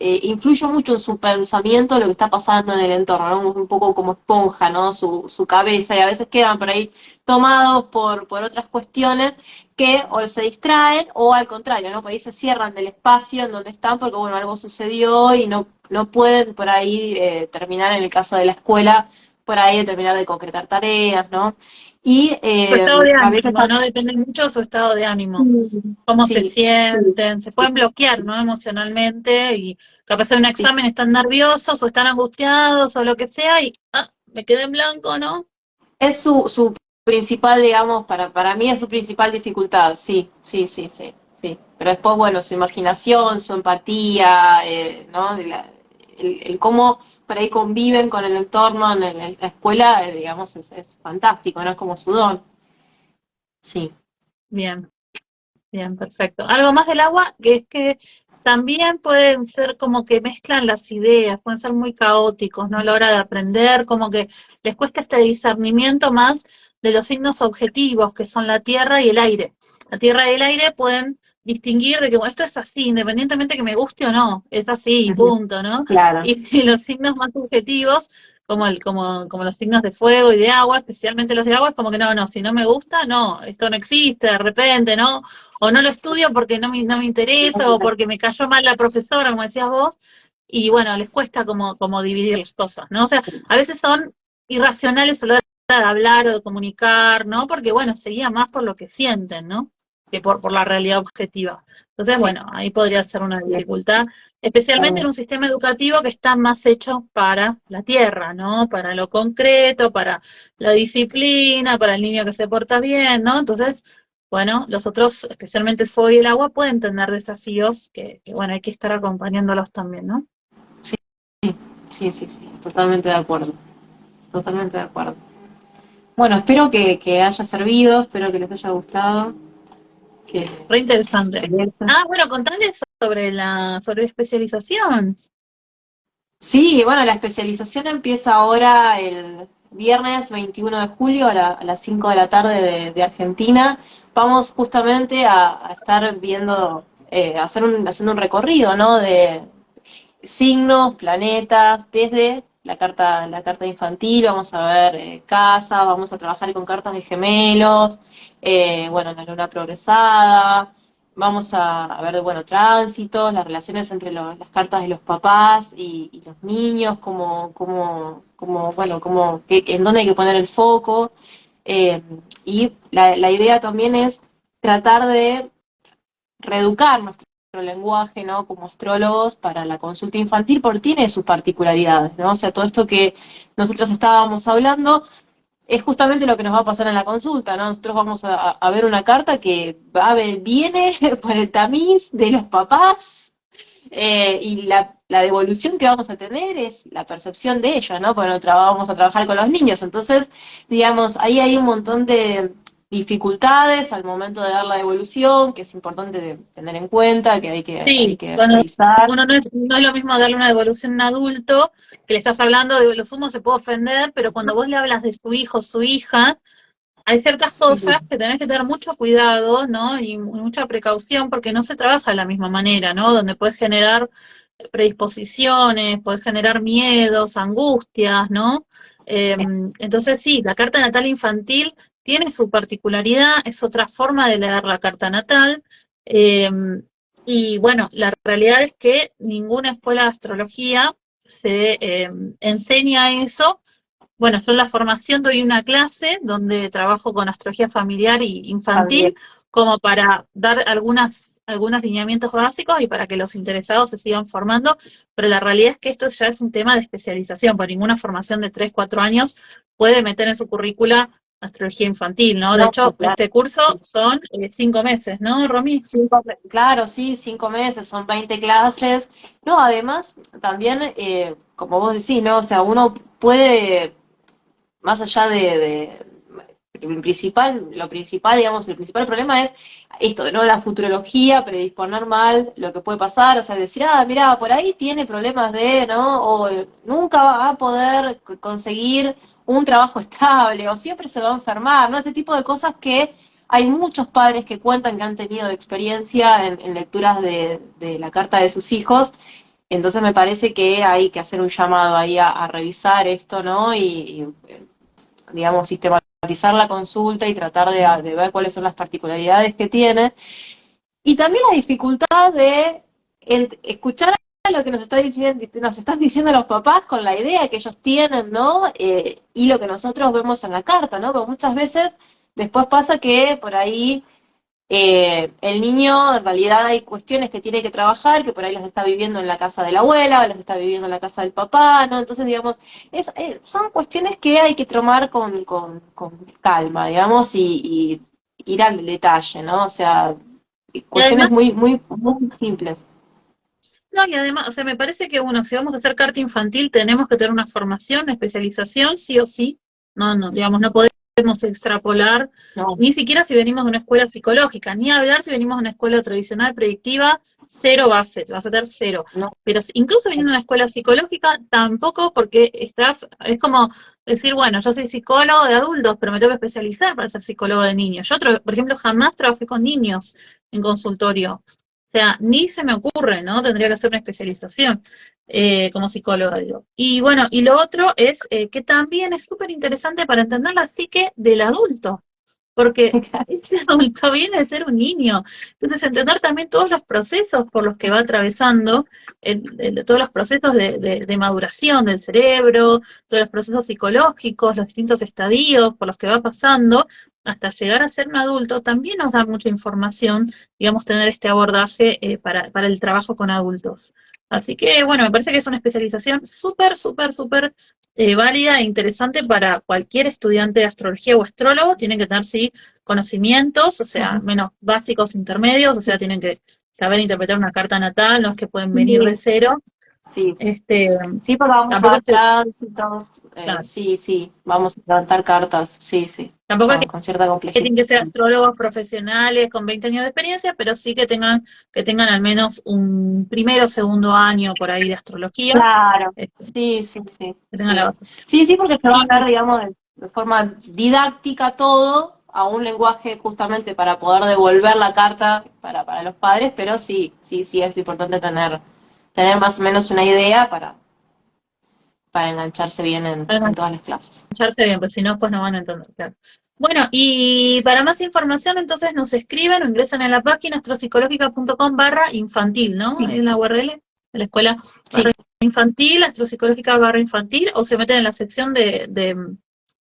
influye mucho en su pensamiento lo que está pasando en el entorno, ¿no? Un poco como esponja, ¿no? Su cabeza, y a veces quedan por ahí tomados por otras cuestiones que o se distraen o al contrario, ¿no? Por ahí se cierran del espacio en donde están porque, bueno, algo sucedió y no pueden por ahí terminar, en el caso de la escuela, por ahí de terminar de concretar tareas, ¿no? Y Su estado de a veces ánimo, ¿no? Depende mucho de su estado de ánimo. Cómo se sí, sienten, se sí, pueden bloquear, ¿no? Emocionalmente y capaz en un sí. examen están nerviosos o están angustiados o lo que sea y me quedé en blanco, ¿no? Es su principal, digamos, para mí es su principal dificultad, sí, sí, sí, sí, sí. Pero después, bueno, su imaginación, su empatía, ¿no? El cómo por ahí conviven con el entorno en la escuela, digamos, es fantástico, ¿no? Es como su don. Sí. Bien. Bien, perfecto. Algo más del agua, que es que también pueden ser como que mezclan las ideas, pueden ser muy caóticos, ¿no? A la hora de aprender, como que les cuesta este discernimiento más de los signos objetivos, que son la tierra y el aire. La tierra y el aire pueden distinguir de que, bueno, esto es así, independientemente que me guste o no, es así, Ujú. punto, ¿no? Claro. Y los signos más subjetivos, como los signos de fuego y de agua, especialmente los de agua, es como que no, no, si no me gusta, no, esto no existe, de repente, ¿no? O no lo estudio porque no me interesa, o porque me cayó mal la profesora, como decías vos, y bueno, les cuesta como dividir las cosas, ¿no? O sea, a veces son irracionales a la hora de hablar o de comunicar, ¿no? Porque bueno, se guía más por lo que sienten, ¿no? Que por la realidad objetiva. Entonces, Sí, bueno, ahí podría ser una sí, dificultad, especialmente en totalmente. un sistema educativo que está más hecho para la tierra, ¿no? Para lo concreto, para la disciplina, para el niño que se porta bien, ¿no? Entonces, bueno, los otros, especialmente el fuego y el agua, pueden tener desafíos que, bueno, hay que estar acompañándolos también, ¿no? Sí, sí, sí, sí, totalmente de acuerdo, totalmente de acuerdo. Bueno, espero que haya servido, espero que les haya gustado, que Re interesante. que- Ah, bueno, contales sobre la especialización. Sí, bueno, la especialización empieza ahora el viernes 21 de julio a las 5 de la tarde de Argentina. Vamos justamente a estar viendo, haciendo un recorrido, ¿no? De signos, planetas, desde la carta infantil, vamos a ver casas, vamos a trabajar con cartas de gemelos, bueno, la luna progresada, vamos a ver, bueno, tránsitos, las relaciones entre las cartas de los papás y los niños, bueno, en dónde hay que poner el foco. Y la idea también es tratar de reeducar nuestro lenguaje, ¿no? Como astrólogos para la consulta infantil, porque tiene sus particularidades, ¿no? O sea, todo esto que nosotros estábamos hablando es justamente lo que nos va a pasar en la consulta, ¿no? Nosotros vamos a ver una carta que viene por el tamiz de los papás, y la devolución que vamos a tener es la percepción de ellos, ¿no? Porque vamos a trabajar con los niños. Entonces, digamos, ahí hay un montón de dificultades al momento de dar la devolución, que es importante tener en cuenta, que hay Sí, que cuando revisar. uno no es lo mismo darle una devolución a un adulto, que le estás hablando de lo sumo se puede ofender, pero cuando vos le hablas de su hijo o su hija, hay ciertas Sí, cosas que tenés que tener mucho cuidado, ¿no? Y mucha precaución porque no se trabaja de la misma manera, ¿no? Donde puedes generar predisposiciones, puedes generar miedos, angustias, ¿no? sí, Entonces sí, la carta natal infantil tiene su particularidad, es otra forma de leer la carta natal. eh, y bueno, la realidad es que ninguna escuela de astrología se enseña eso. Bueno, yo en la formación doy una clase donde trabajo con astrología familiar y también. infantil como para dar algunos lineamientos básicos y para que los interesados se sigan formando, pero la realidad es que esto ya es un tema de especialización, porque ninguna formación de 3 4 años puede meter en su currícula astrología infantil, ¿no? De No, hecho, claro. este curso son 5 meses, ¿no, Romy? Claro, sí, 5 meses, son 20 clases. No, además, también, como vos decís, ¿no? O sea, uno puede más allá lo principal, digamos, el principal problema es esto, ¿no? La futurología, predisponer mal lo que puede pasar, o sea, decir, mira, por ahí tiene problemas ¿no? O nunca va a poder conseguir un trabajo estable, o siempre se va a enfermar, ¿no? Este tipo de cosas que hay muchos padres que cuentan que han tenido experiencia en lecturas de la carta de sus hijos. Entonces me parece que hay que hacer un llamado ahí a revisar esto, ¿no? Digamos, sistematizar la consulta y tratar de ver cuáles son las particularidades que tiene. Y también la dificultad de escuchar lo que nos están diciendo los papás con la idea que ellos tienen, ¿no? Y lo que nosotros vemos en la carta, ¿no? Porque muchas veces después pasa que por ahí el niño, en realidad hay cuestiones que tiene que trabajar, que por ahí las está viviendo en la casa de la abuela, o las está viviendo en la casa del papá, ¿no? Entonces, digamos, son cuestiones que hay que tomar con calma, digamos, y ir al detalle, ¿no? O sea, Y cuestiones además, muy simples. no, y además, o sea, me parece que uno, si vamos a hacer carta infantil, tenemos que tener una formación, una especialización, sí o sí. No, no, digamos, no podemos podemos extrapolar, No, ni siquiera si venimos de una escuela psicológica, ni hablar si venimos de una escuela tradicional predictiva, cero base, te vas a tener cero. no, Pero incluso viniendo de una escuela psicológica, tampoco, porque es como decir, bueno, yo soy psicólogo de adultos, pero me tengo que especializar para ser psicólogo de niños. Yo, por ejemplo, jamás trabajé con niños en consultorio. O sea, ni se me ocurre, ¿no? Tendría que hacer una especialización como psicóloga, digo. Y bueno, y lo otro es que también es súper interesante para entender la psique del adulto, porque ese adulto viene de ser un niño. Entonces, entender también todos los procesos por los que va atravesando, todos los procesos de maduración del cerebro, todos los procesos psicológicos, los distintos estadios por los que va pasando, hasta llegar a ser un adulto, también nos da mucha información, digamos, tener este abordaje para el trabajo con adultos. Así que, bueno, me parece que es una especialización súper, súper, súper válida e interesante para cualquier estudiante de astrología o astrólogo. Tienen que tener, sí, conocimientos, o sea, menos básicos, intermedios, o sea, tienen que saber interpretar una carta natal, no es que pueden venir de cero. sí, sí. Este, Sí, porque vamos a tampoco dar es que, tránsitos, claro, sí, sí, vamos a levantar cartas, sí, sí, tampoco es con cierta que complejidad. tienen que ser astrólogos profesionales con 20 años de experiencia, pero sí que tengan al menos un primero o segundo año por ahí de astrología, Claro, este, sí, sí, sí, que tengan la sí. base. Sí, sí, porque se va a Y hablar, digamos, de forma didáctica todo, a un lenguaje justamente para poder devolver la carta para los padres, pero sí, sí, sí, es importante tener más o menos una idea para engancharse bien en todas las clases. escucharse bien, pues si no, pues no van a entender, claro. Bueno, y para más información, entonces nos escriben o ingresan en la página astropsicológica.com/infantil, ¿no? Sí, Es la URL de la escuela sí, infantil, astropsicológica/infantil, o se meten en la sección de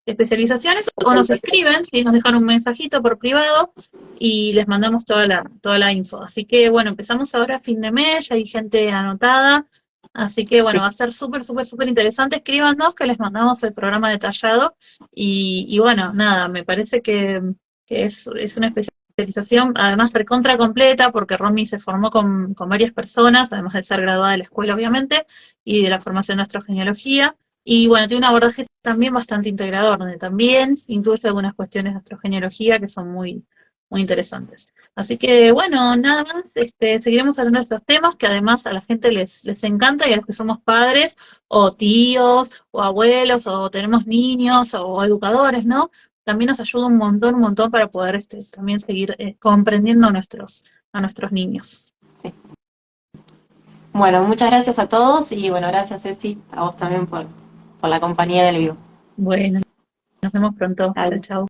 especializaciones, o nos escriben, si nos dejan un mensajito por privado, y les mandamos toda la info. Así que, bueno, empezamos ahora a fin de mes, ya hay gente anotada. Así que bueno, sí. va a ser súper, súper, súper interesante. Escríbanos que les mandamos el programa detallado. Y bueno, nada, me parece que es una especialización, además recontra completa, porque Romy se formó con varias personas, además de ser graduada de la escuela, obviamente, y de la formación de astrogenealogía. Y bueno, tiene un abordaje también bastante integrador, donde también incluye algunas cuestiones de astrogenealogía que son muy, muy interesantes. Así que bueno, nada más, seguiremos hablando de estos temas que además a la gente les encanta, y a los que somos padres o tíos o abuelos o tenemos niños o educadores, ¿no? También nos ayuda un montón para poder también seguir comprendiendo a nuestros niños. Sí. Bueno, muchas gracias a todos y bueno, gracias Ceci, a vos también por la compañía del vivo. Bueno, nos vemos pronto. Chao, Adiós. chao.